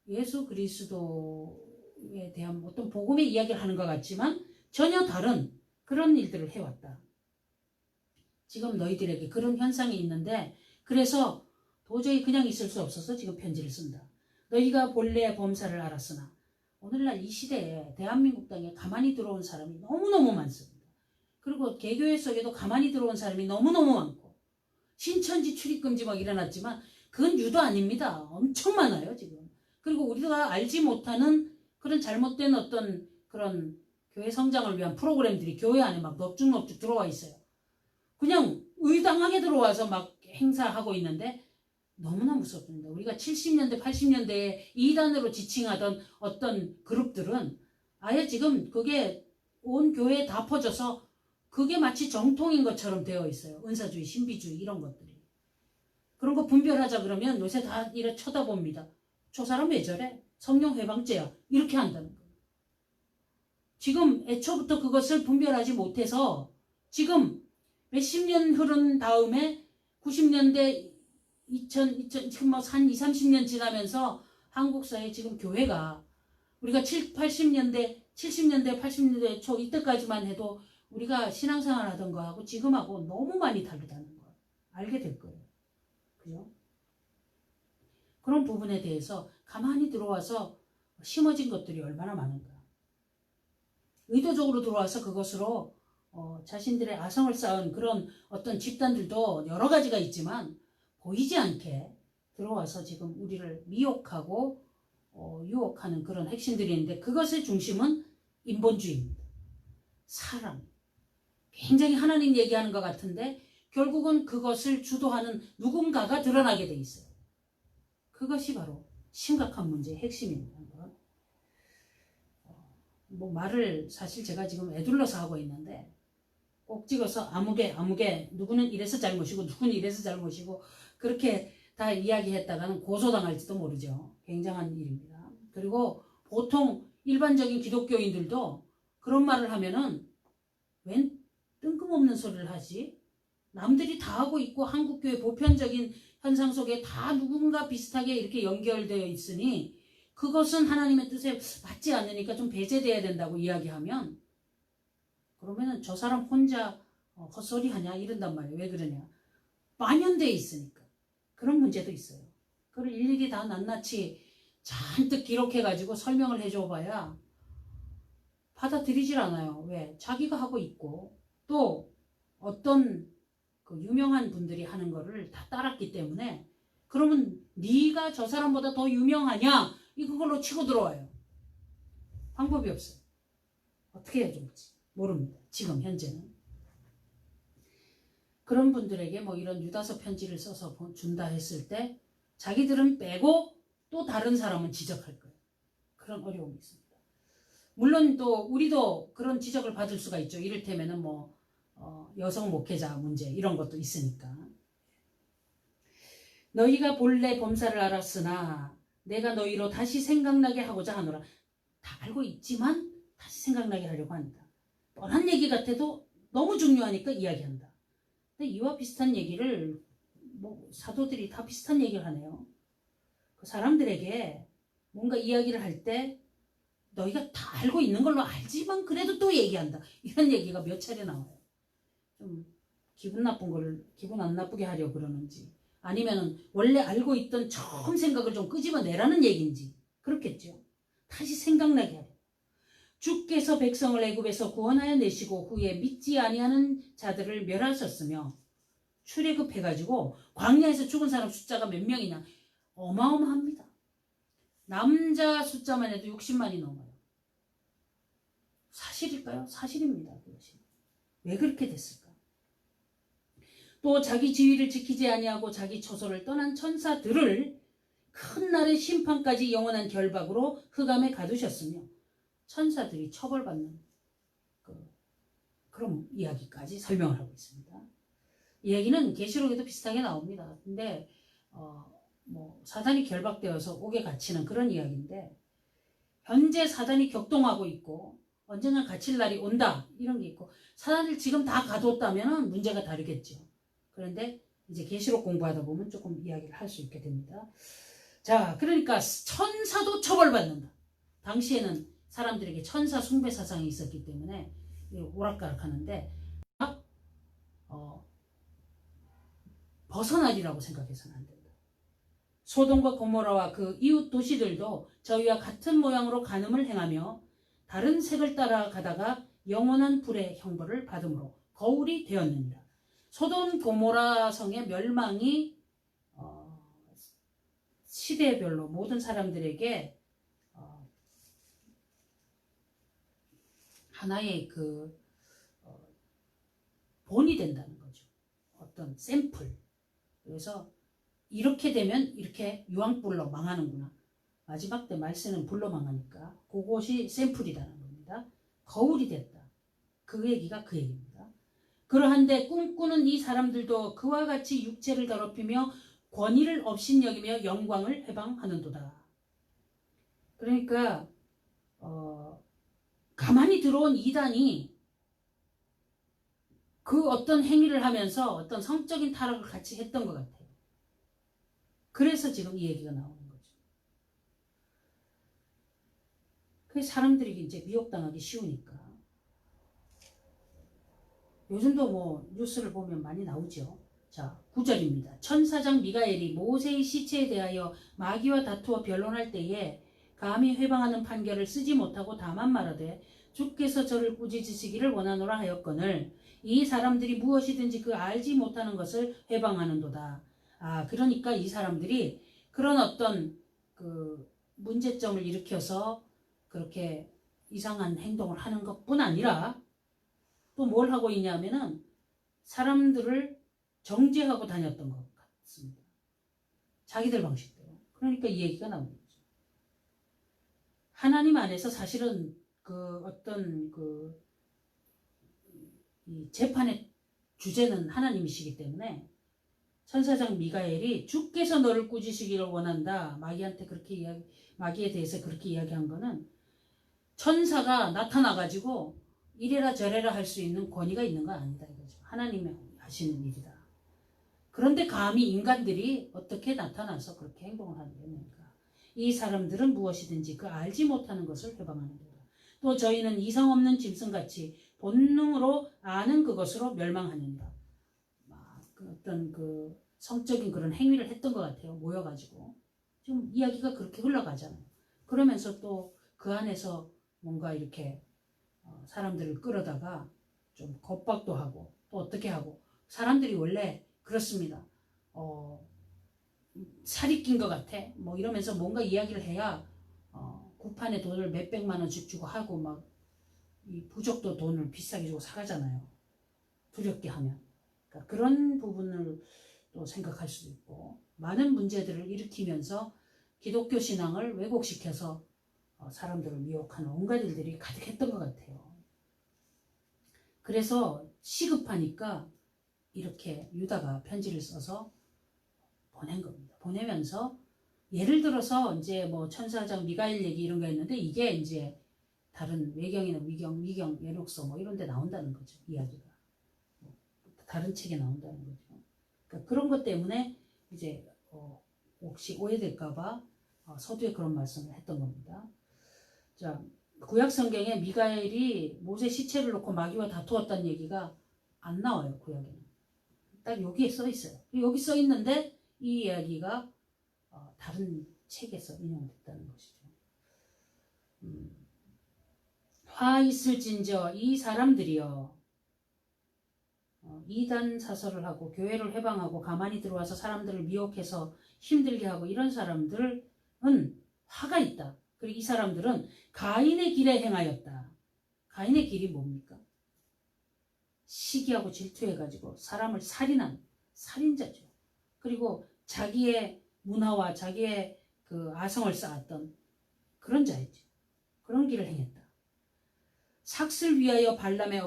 예수 그리스도에 대한 어떤 복음의 이야기를 하는 것 같지만 전혀 다른 그런 일들을 해왔다. 지금 너희들에게 그런 현상이 있는데 그래서 도저히 그냥 있을 수 없어서 지금 편지를 쓴다. 너희가 본래 범사를 알았으나 오늘날 이 시대에 대한민국 땅에 가만히 들어온 사람이 너무너무 많습니다. 그리고 개교회 속에도 가만히 들어온 사람이 너무너무 많고 신천지 출입금지 막 일어났지만 그건 유도 아닙니다. 엄청 많아요 지금. 그리고 우리가 알지 못하는 그런 잘못된 어떤 그런 교회 성장을 위한 프로그램들이 교회 안에 막 넙죽넙죽 들어와 있어요. 그냥 의당하게 들어와서 막 행사하고 있는데 너무나 무섭습니다. 우리가 70년대, 80년대에 이단으로 지칭하던 어떤 그룹들은 아예 지금 그게 온 교회에 다 퍼져서 그게 마치 정통인 것처럼 되어 있어요. 은사주의, 신비주의 이런 것들이. 그런 거 분별하자 그러면 요새 다 이래 쳐다봅니다. 저 사람 왜 저래? 성령 회방죄야. 이렇게 한다는 거예요. 지금 애초부터 그것을 분별하지 못해서 지금 몇십 년 흐른 다음에 90년대 지금 뭐 한 20, 30년 지나면서 한국 사회 지금 교회가 우리가 80년대, 70년대, 80년대 초 이때까지만 해도 우리가 신앙생활 하던 거하고 지금하고 너무 많이 다르다는 거 알게 될 거예요. 그죠? 그런 부분에 대해서 가만히 들어와서 심어진 것들이 얼마나 많은가. 의도적으로 들어와서 그것으로 자신들의 아성을 쌓은 그런 어떤 집단들도 여러 가지가 있지만 보이지 않게 들어와서 지금 우리를 미혹하고 유혹하는 그런 핵심들이 있는데 그것의 중심은 인본주의입니다. 사람. 굉장히 하나님 얘기하는 것 같은데 결국은 그것을 주도하는 누군가가 드러나게 돼 있어요. 그것이 바로 심각한 문제의 핵심입니다. 뭐 말을 사실 제가 지금 애둘러서 하고 있는데 꼭 찍어서 아무개 누구는 이래서 잘못이고 누구는 이래서 잘못이고 그렇게 다 이야기했다가는 고소당할지도 모르죠. 굉장한 일입니다. 그리고 보통 일반적인 기독교인들도 그런 말을 하면은 웬 뜬금없는 소리를 하지? 남들이 다 하고 있고 한국교회 보편적인 현상 속에 다 누군가 비슷하게 이렇게 연결되어 있으니 그것은 하나님의 뜻에 맞지 않으니까 좀 배제돼야 된다고 이야기하면 그러면은 저 사람 혼자 헛소리 하냐 이런단 말이에요. 왜 그러냐? 만연되어 있으니까. 그런 문제도 있어요. 그걸 일일이 다 낱낱이 잔뜩 기록해가지고 설명을 해줘 봐야 받아들이질 않아요. 왜? 자기가 하고 있고 또 어떤 그 유명한 분들이 하는 거를 다 따랐기 때문에 그러면 네가 저 사람보다 더 유명하냐? 그걸로 치고 들어와요. 방법이 없어요. 어떻게 해야 될지 모릅니다. 지금 현재는. 그런 분들에게 뭐 이런 유다서 편지를 써서 준다 했을 때 자기들은 빼고 또 다른 사람은 지적할 거예요. 그런 어려움이 있습니다. 물론 또 우리도 그런 지적을 받을 수가 있죠. 이를테면은 뭐 여성 목회자 문제 이런 것도 있으니까. 너희가 본래 범사를 알았으나 내가 너희로 다시 생각나게 하고자 하노라. 다 알고 있지만 다시 생각나게 하려고 한다. 뻔한 얘기 같아도 너무 중요하니까 이야기한다. 근데 이와 비슷한 얘기를 뭐 사도들이 다 비슷한 얘기를 하네요. 그 사람들에게 뭔가 이야기를 할 때 너희가 다 알고 있는 걸로 알지만 그래도 또 얘기한다. 이런 얘기가 몇 차례 나와요. 좀 기분 나쁜 거를 기분 안 나쁘게 하려고 그러는지 아니면은 원래 알고 있던 처음 생각을 좀 끄집어내라는 얘기인지 그렇겠죠. 다시 생각나게 하려. 주께서 백성을 애굽에서 구원하여 내시고 후에 믿지 아니하는 자들을 멸하셨으며 출애굽해가지고 광야에서 죽은 사람 숫자가 몇 명이냐 어마어마합니다. 남자 숫자만 해도 60만이 넘어요. 사실일까요? 사실입니다. 그것이. 왜 그렇게 됐을까? 또 자기 지위를 지키지 아니하고 자기 처소를 떠난 천사들을 큰 날의 심판까지 영원한 결박으로 흑암에 가두셨으며 천사들이 처벌받는 그런 이야기까지 설명을 하고 있습니다. 이 얘기는 계시록에도 비슷하게 나옵니다. 근데 뭐 사단이 결박되어서 옥에 갇히는 그런 이야기인데 현재 사단이 격동하고 있고 언젠가 갇힐 날이 온다 이런 게 있고 사단을 지금 다 가뒀다면 문제가 다르겠죠. 그런데 이제 계시록 공부하다 보면 조금 이야기를 할 수 있게 됩니다. 자, 그러니까 천사도 처벌받는다. 당시에는 사람들에게 천사 숭배 사상이 있었기 때문에 오락가락하는데 벗어나리라고 생각해서는 안 된다. 소돔과 고모라와 그 이웃 도시들도 저희와 같은 모양으로 간음을 행하며 다른 색을 따라 가다가 영원한 불의 형벌을 받음으로 거울이 되었느니라. 소돔 고모라 성의 멸망이 시대별로 모든 사람들에게 하나의 그 본이 된다는 거죠. 어떤 샘플. 그래서 이렇게 되면 이렇게 유황불로 망하는구나. 마지막 때 말세는 불로 망하니까 그것이 샘플이라는 겁니다. 거울이 됐다. 그 얘기가 그 얘기입니다. 그러한데 꿈꾸는 이 사람들도 그와 같이 육체를 더럽히며 권위를 업신여기며 영광을 해방하는도다. 그러니까 가만히 들어온 이단이 그 어떤 행위를 하면서 어떤 성적인 타락을 같이 했던 것 같아요. 그래서 지금 이 얘기가 나오는 거죠. 그 사람들이 이제 미혹당하기 쉬우니까. 요즘도 뭐 뉴스를 보면 많이 나오죠. 자, 9절입니다. 천사장 미가엘이 모세의 시체에 대하여 마귀와 다투어 변론할 때에 감히 회방하는 판결을 쓰지 못하고 다만 말하되 주께서 저를 꾸짖으시기를 원하노라 하였거늘 이 사람들이 무엇이든지 그 알지 못하는 것을 회방하는도다. 그러니까 이 사람들이 그런 어떤 그 문제점을 일으켜서 그렇게 이상한 행동을 하는 것뿐 아니라 또 뭘 하고 있냐면은 사람들을 정죄하고 다녔던 것 같습니다. 자기들 방식대로. 그러니까 이 얘기가 나오는 거죠. 하나님 안에서 사실은 그 어떤 이 재판의 주제는 하나님이시기 때문에 천사장 미가엘이 주께서 너를 꾸짖으시기를 원한다. 마귀한테 그렇게 마귀에 대해서 그렇게 이야기한 거는 천사가 나타나가지고 이래라 저래라 할 수 있는 권위가 있는 건 아니다 이거죠. 하나님이 하시는 일이다. 그런데 감히 인간들이 어떻게 나타나서 그렇게 행동을 하는 겁니까? 이 사람들은 무엇이든지 그 알지 못하는 것을 회방하는 거다. 또 저희는 이성 없는 짐승같이 본능으로 아는 그것으로 멸망하느니라. 어떤 그 성적인 그런 행위를 했던 것 같아요. 모여가지고. 지금 이야기가 그렇게 흘러가잖아요. 그러면서 또 그 안에서 뭔가 이렇게 사람들을 끌어다가 좀 겁박도 하고 또 어떻게 하고 사람들이 원래 그렇습니다. 살이 낀 것 같아. 뭐 이러면서 뭔가 이야기를 해야 구판에 돈을 몇백만 원씩 주고 하고 막 이 부족도 돈을 비싸게 주고 사가잖아요. 두렵게 하면. 그러니까 그런 부분을 또 생각할 수도 있고 많은 문제들을 일으키면서 기독교 신앙을 왜곡시켜서 사람들을 미혹하는 온갖 일들이 가득했던 것 같아요. 그래서 시급하니까 이렇게 유다가 편지를 써서 보낸 겁니다. 보내면서 예를 들어서 이제 뭐 천사장 미가엘 얘기 이런 거 했는데 이게 이제 다른 외경이나 미경, 예록서 뭐 이런 데 나온다는 거죠. 이야기가. 다른 책에 나온다는 거죠. 그러니까 그런 것 때문에 이제 혹시 오해될까봐 서두에 그런 말씀을 했던 겁니다. 자, 구약 성경에 미가엘이 모세 시체를 놓고 마귀와 다투었다는 얘기가 안 나와요. 구약에는. 딱 여기에 써 있어요. 여기 써 있는데 이 이야기가 다른 책에서 인용됐다는 것이죠. 화 있을진저 이 사람들이요. 이단 사설을 하고 교회를 해방하고 가만히 들어와서 사람들을 미혹해서 힘들게 하고 이런 사람들은 화가 있다. 그리고 이 사람들은 가인의 길에 행하였다. 가인의 길이 뭡니까? 시기하고 질투해가지고 사람을 살인한 살인자죠. 그리고 자기의 문화와 자기의 그 아성을 쌓았던 그런 자이죠. 그런 길을 행했다. 삭슬 위하여 발람의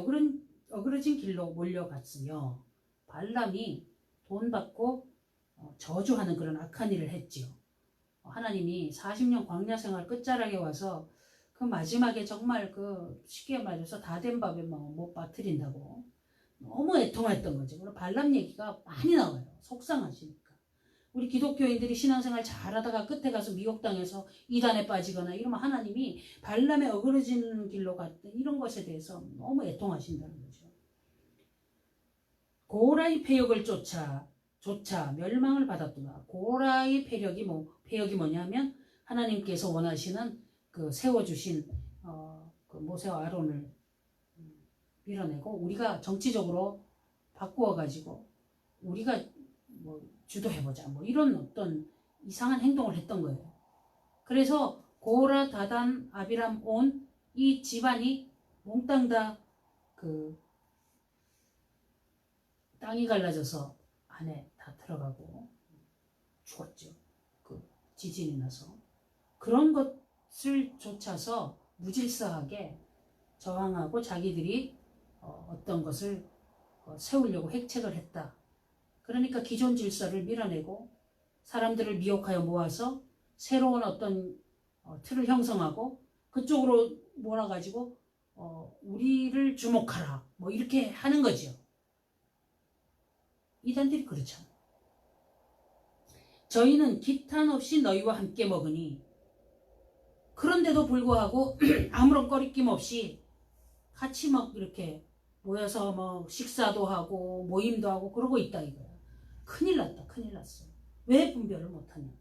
어그러진 길로 몰려갔으며 발람이 돈 받고 저주하는 그런 악한 일을 했지요. 하나님이 40년 광야 생활 끝자락에 와서 그 마지막에 정말 그 쉽게 말해서 다 된 밥에 못 빠뜨린다고 너무 애통했던 거죠. 그리고 발람 얘기가 많이 나와요. 속상하시니까. 우리 기독교인들이 신앙생활 잘하다가 끝에 가서 미혹당해서 이단에 빠지거나 이러면 하나님이 발람에 어그러지는 길로 갔던 이런 것에 대해서 너무 애통하신다는 거죠. 고라의 패역을 조차 멸망을 받았구나. 고라의 패역이 뭐냐면 하나님께서 원하시는 그 세워주신 그 모세와 아론을 밀어내고 우리가 정치적으로 바꾸어가지고 우리가 뭐 주도해보자 뭐 이런 어떤 이상한 행동을 했던 거예요. 그래서 고라, 다단, 아비람, 온 이 집안이 몽땅 다 그 땅이 갈라져서 안에 다 들어가고 죽었죠. 그 지진이 나서. 그런 것을 쫓아서 무질서하게 저항하고 자기들이 어떤 것을 세우려고 획책을 했다. 그러니까 기존 질서를 밀어내고 사람들을 미혹하여 모아서 새로운 어떤 틀을 형성하고 그쪽으로 몰아가지고 우리를 주목하라 뭐 이렇게 하는 거죠. 이단들이 그렇잖아요. 저희는 기탄 없이 너희와 함께 먹으니 그런데도 불구하고 아무런 꺼리낌 없이 같이 막 이렇게 모여서 뭐 식사도 하고 모임도 하고 그러고 있다 이거야. 큰일 났다. 큰일 났어. 왜 분별을 못하냐.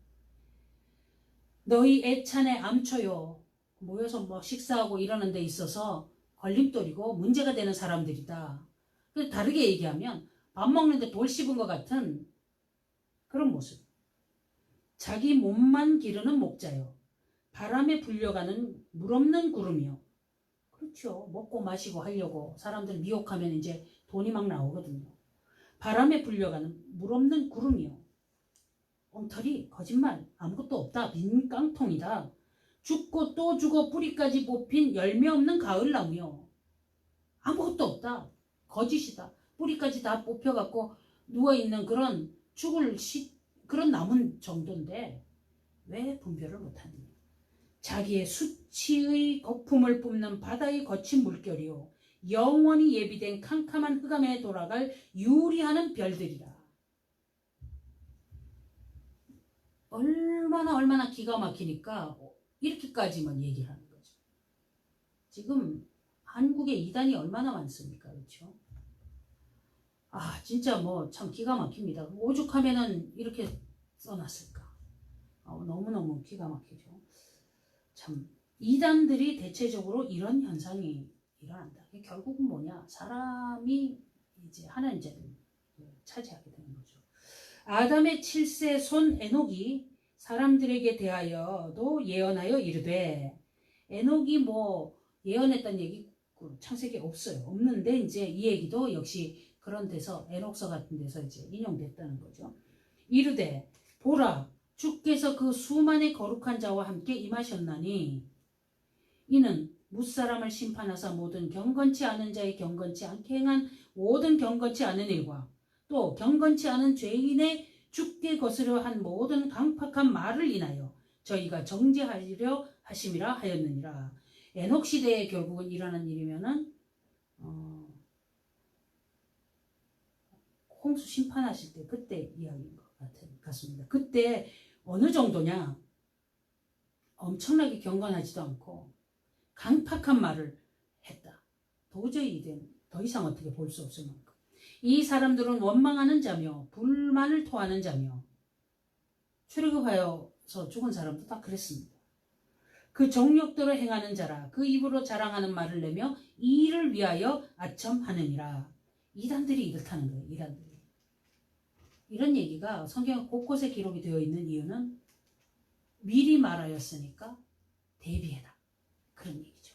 너희 애찬의 암초요. 모여서 뭐 식사하고 이러는 데 있어서 걸림돌이고 문제가 되는 사람들이다. 그래서 다르게 얘기하면 밥 먹는데 돌 씹은 것 같은 그런 모습. 자기 몸만 기르는 목자요. 바람에 불려가는 물 없는 구름이요. 그렇죠. 먹고 마시고 하려고 사람들 미혹하면 이제 돈이 막 나오거든요. 바람에 불려가는 물 없는 구름이요. 엉터리, 거짓말, 아무것도 없다. 빈 깡통이다. 죽고 또 죽어 뿌리까지 뽑힌 열매 없는 가을나무요. 아무것도 없다. 거짓이다. 뿌리까지 다 뽑혀갖고 누워있는 그런 그런 나무 정도인데 왜 분별을 못하느냐. 자기의 수치의 거품을 뿜는 바다의 거친 물결이요. 영원히 예비된 캄캄한 흑암에 돌아갈 유리하는 별들이라. 얼마나 기가 막히니까 이렇게까지만 얘기를 하는 거죠. 지금 한국에 이단이 얼마나 많습니까? 그렇죠? 아 진짜 뭐 참 기가 막힙니다. 오죽하면은 이렇게 써놨을까. 너무너무 기가 막히죠. 참 이단들이 대체적으로 이런 현상이 일어난다. 결국은 뭐냐. 사람이 이제 하나님 자리를 차지하게 되는 거죠. 아담의 7세 손 에녹이 사람들에게 대하여도 예언하여 이르되 에녹이 뭐 예언했다는 얘기 창세기에 없어요. 없는데 이제 이 얘기도 역시 그런 데서 에녹서 같은 데서 이제 인용됐다는 거죠. 이르되 보라 주께서 그 수만의 거룩한 자와 함께 임하셨나니 이는 무사람을 심판하사 모든 경건치 않은 자의 경건치 않게 행한 모든 경건치 않은 일과 또 경건치 않은 죄인의 죽게 거스려 한 모든 강팍한 말을 인하여 저희가 정죄하려 하심이라 하였느니라. 에녹 시대에 결국은 일어난 일이면은 홍수 심판하실 때 그때 이야기인 것 같습니다. 그때 어느 정도냐. 엄청나게 경건하지도 않고 강팍한 말을 했다. 도저히 더 이상 어떻게 볼 수 없을 만큼. 이 사람들은 원망하는 자며 불만을 토하는 자며 출애굽하여서 죽은 사람도 다 그랬습니다. 그 정욕대로 행하는 자라 그 입으로 자랑하는 말을 내며 이를 위하여 아첨하느니라. 이단들이 이렇다는 거예요. 이단들이. 이런 얘기가 성경 곳곳에 기록이 되어 있는 이유는 미리 말하였으니까 대비해라. 그런 얘기죠.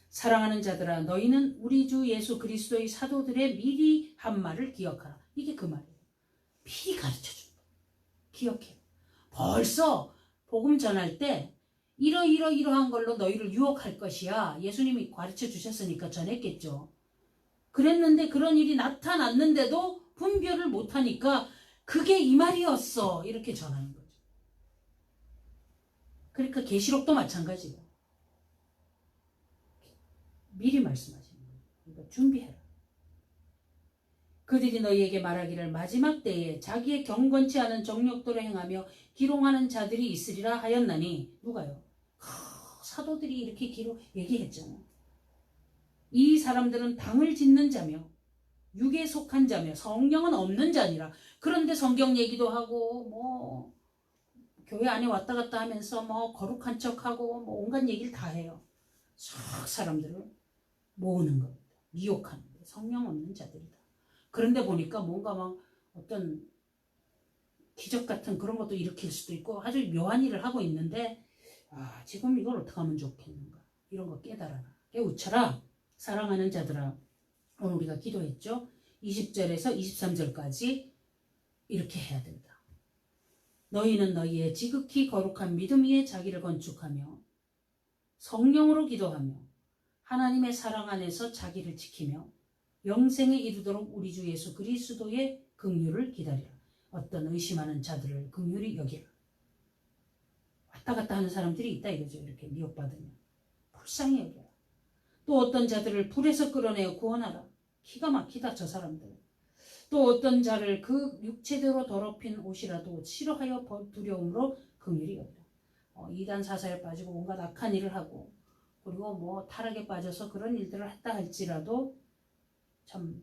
사랑하는 자들아 너희는 우리 주 예수 그리스도의 사도들의 미리 한 말을 기억하라. 이게 그 말이에요. 미리 가르쳐준 거. 기억해. 벌써 복음 전할 때 이러한 걸로 너희를 유혹할 것이야. 예수님이 가르쳐 주셨으니까 전했겠죠. 그랬는데 그런 일이 나타났는데도 분별을 못하니까 그게 이 말이었어. 이렇게 전하는 거죠. 그러니까 계시록도 마찬가지예요. 미리 말씀하시는 거예요. 그러니까 준비해라. 그들이 너희에게 말하기를 마지막 때에 자기의 경건치 않은 정욕도를 행하며 기롱하는 자들이 있으리라 하였나니 누가요? 사도들이 이렇게 얘기했잖아요. 이 사람들은 당을 짓는 자며 육에 속한 자며 성령은 없는 자니라. 그런데 성경 얘기도 하고 뭐 교회 안에 왔다 갔다 하면서 뭐 거룩한 척하고 뭐 온갖 얘기를 다 해요. 사람들을 모으는 겁니다. 미혹하는 거예요. 성령 없는 자들이다. 그런데 보니까 뭔가 막 어떤 기적 같은 그런 것도 일으킬 수도 있고 아주 묘한 일을 하고 있는데 지금 이걸 어떻게 하면 좋겠는가. 이런 거 깨달아라. 깨우쳐라. 사랑하는 자들아. 오늘 우리가 기도했죠. 20절에서 23절까지 이렇게 해야 된다. 너희는 너희의 지극히 거룩한 믿음 위에 자기를 건축하며 성령으로 기도하며 하나님의 사랑 안에서 자기를 지키며 영생에 이르도록 우리 주 예수 그리스도의 긍휼을 기다리라. 어떤 의심하는 자들을 긍휼히 여기라. 왔다 갔다 하는 사람들이 있다 이거죠. 이렇게 미혹받으면 불쌍히 여겨라. 또 어떤 자들을 불에서 끌어내어 구원하라. 기가 막히다 저 사람들. 또 어떤 자를 그 육체대로 더럽힌 옷이라도 싫어하여 두려움으로 긍휼히 여기라. 이단 사사에 빠지고 온갖 악한 일을 하고 그리고 뭐 타락에 빠져서 그런 일들을 했다 할지라도 참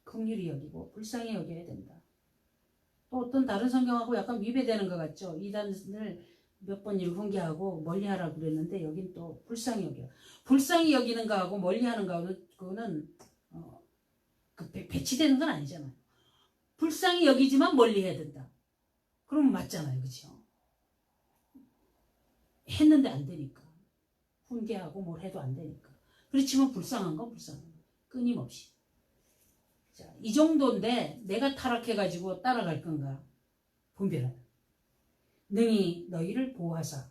긍휼히 여기고 불쌍히 여겨야 된다. 또 어떤 다른 성경하고 약간 위배되는 것 같죠. 이단을 몇 번 일훈계하고 멀리하라고 그랬는데 여긴 또 불쌍히 여겨. 불쌍히 여기는 거하고 멀리하는 거하고는 그거는 배치되는 건 아니잖아요. 불쌍히 여기지만 멀리해야 된다. 그러면 맞잖아요. 그렇죠? 했는데 안 되니까. 훈계하고 뭘 해도 안 되니까. 그렇지만 불쌍한 건 불쌍한 거. 끊임없이. 자, 이 정도인데 내가 타락해가지고 따라갈 건가? 분별하라. 능히 너희를 보호하사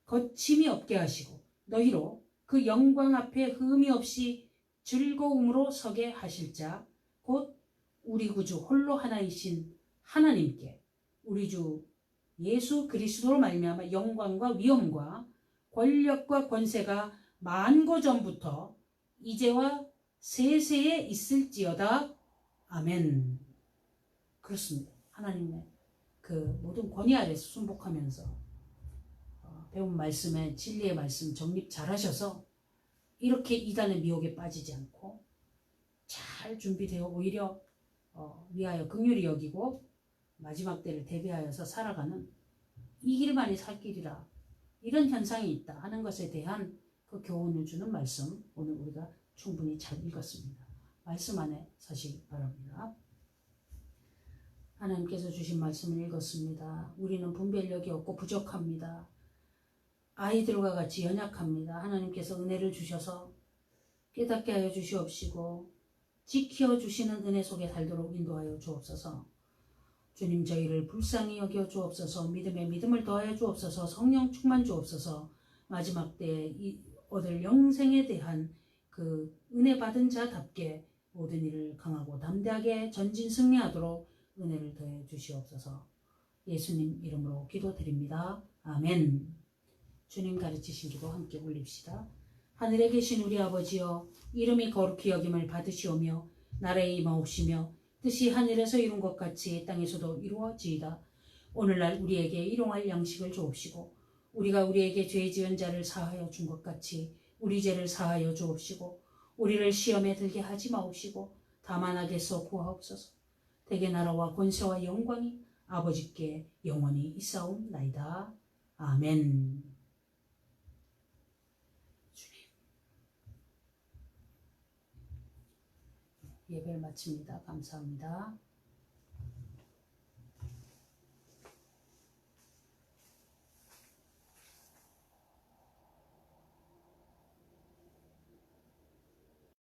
거침이 없게 하시고 너희로 그 영광 앞에 흠이 없이 즐거움으로 서게 하실 자 곧 우리 구주 홀로 하나이신 하나님께 우리 주 예수 그리스도로 말미암아 영광과 위엄과 권력과 권세가 만고 전부터 이제와 세세에 있을지어다. 아멘. 그렇습니다. 하나님의 그 모든 권위 아래서 순복하면서 배운 말씀에 진리의 말씀 정립 잘하셔서 이렇게 이단의 미혹에 빠지지 않고 잘 준비되어 오히려 위하여 긍휼히 여기고 마지막 때를 대비하여서 살아가는 이 길만이 살 길이라 이런 현상이 있다 하는 것에 대한 그 교훈을 주는 말씀 오늘 우리가 충분히 잘 읽었습니다. 말씀 안에 서시기 바랍니다. 하나님께서 주신 말씀을 읽었습니다. 우리는 분별력이 없고 부족합니다. 아이들과 같이 연약합니다. 하나님께서 은혜를 주셔서 깨닫게 하여 주시옵시고 지켜주시는 은혜 속에 살도록 인도하여 주옵소서. 주님 저희를 불쌍히 여겨 주옵소서. 믿음에 믿음을 더하여 주옵소서. 성령 충만 주옵소서. 마지막 때에 얻을 영생에 대한 그 은혜 받은 자답게 모든 일을 강하고 담대하게 전진 승리하도록 은혜를 더해 주시옵소서. 예수님 이름으로 기도드립니다. 아멘. 주님 가르치신 기도 함께 올립시다. 하늘에 계신 우리 아버지여 이름이 거룩히 여김을 받으시오며 나라에 임하옵시며 뜻이 하늘에서 이룬 것 같이 땅에서도 이루어지이다. 오늘날 우리에게 일용할 양식을 주옵시고 우리가 우리에게 죄 지은 자를 사하여 준 것 같이 우리 죄를 사하여 주옵시고 우리를 시험에 들게 하지 마옵시고 다만 악에서 구하옵소서. 대개 나라와 권세와 영광이 아버지께 영원히 있사옵나이다. 아멘. 주님. 예배를 마칩니다. 감사합니다.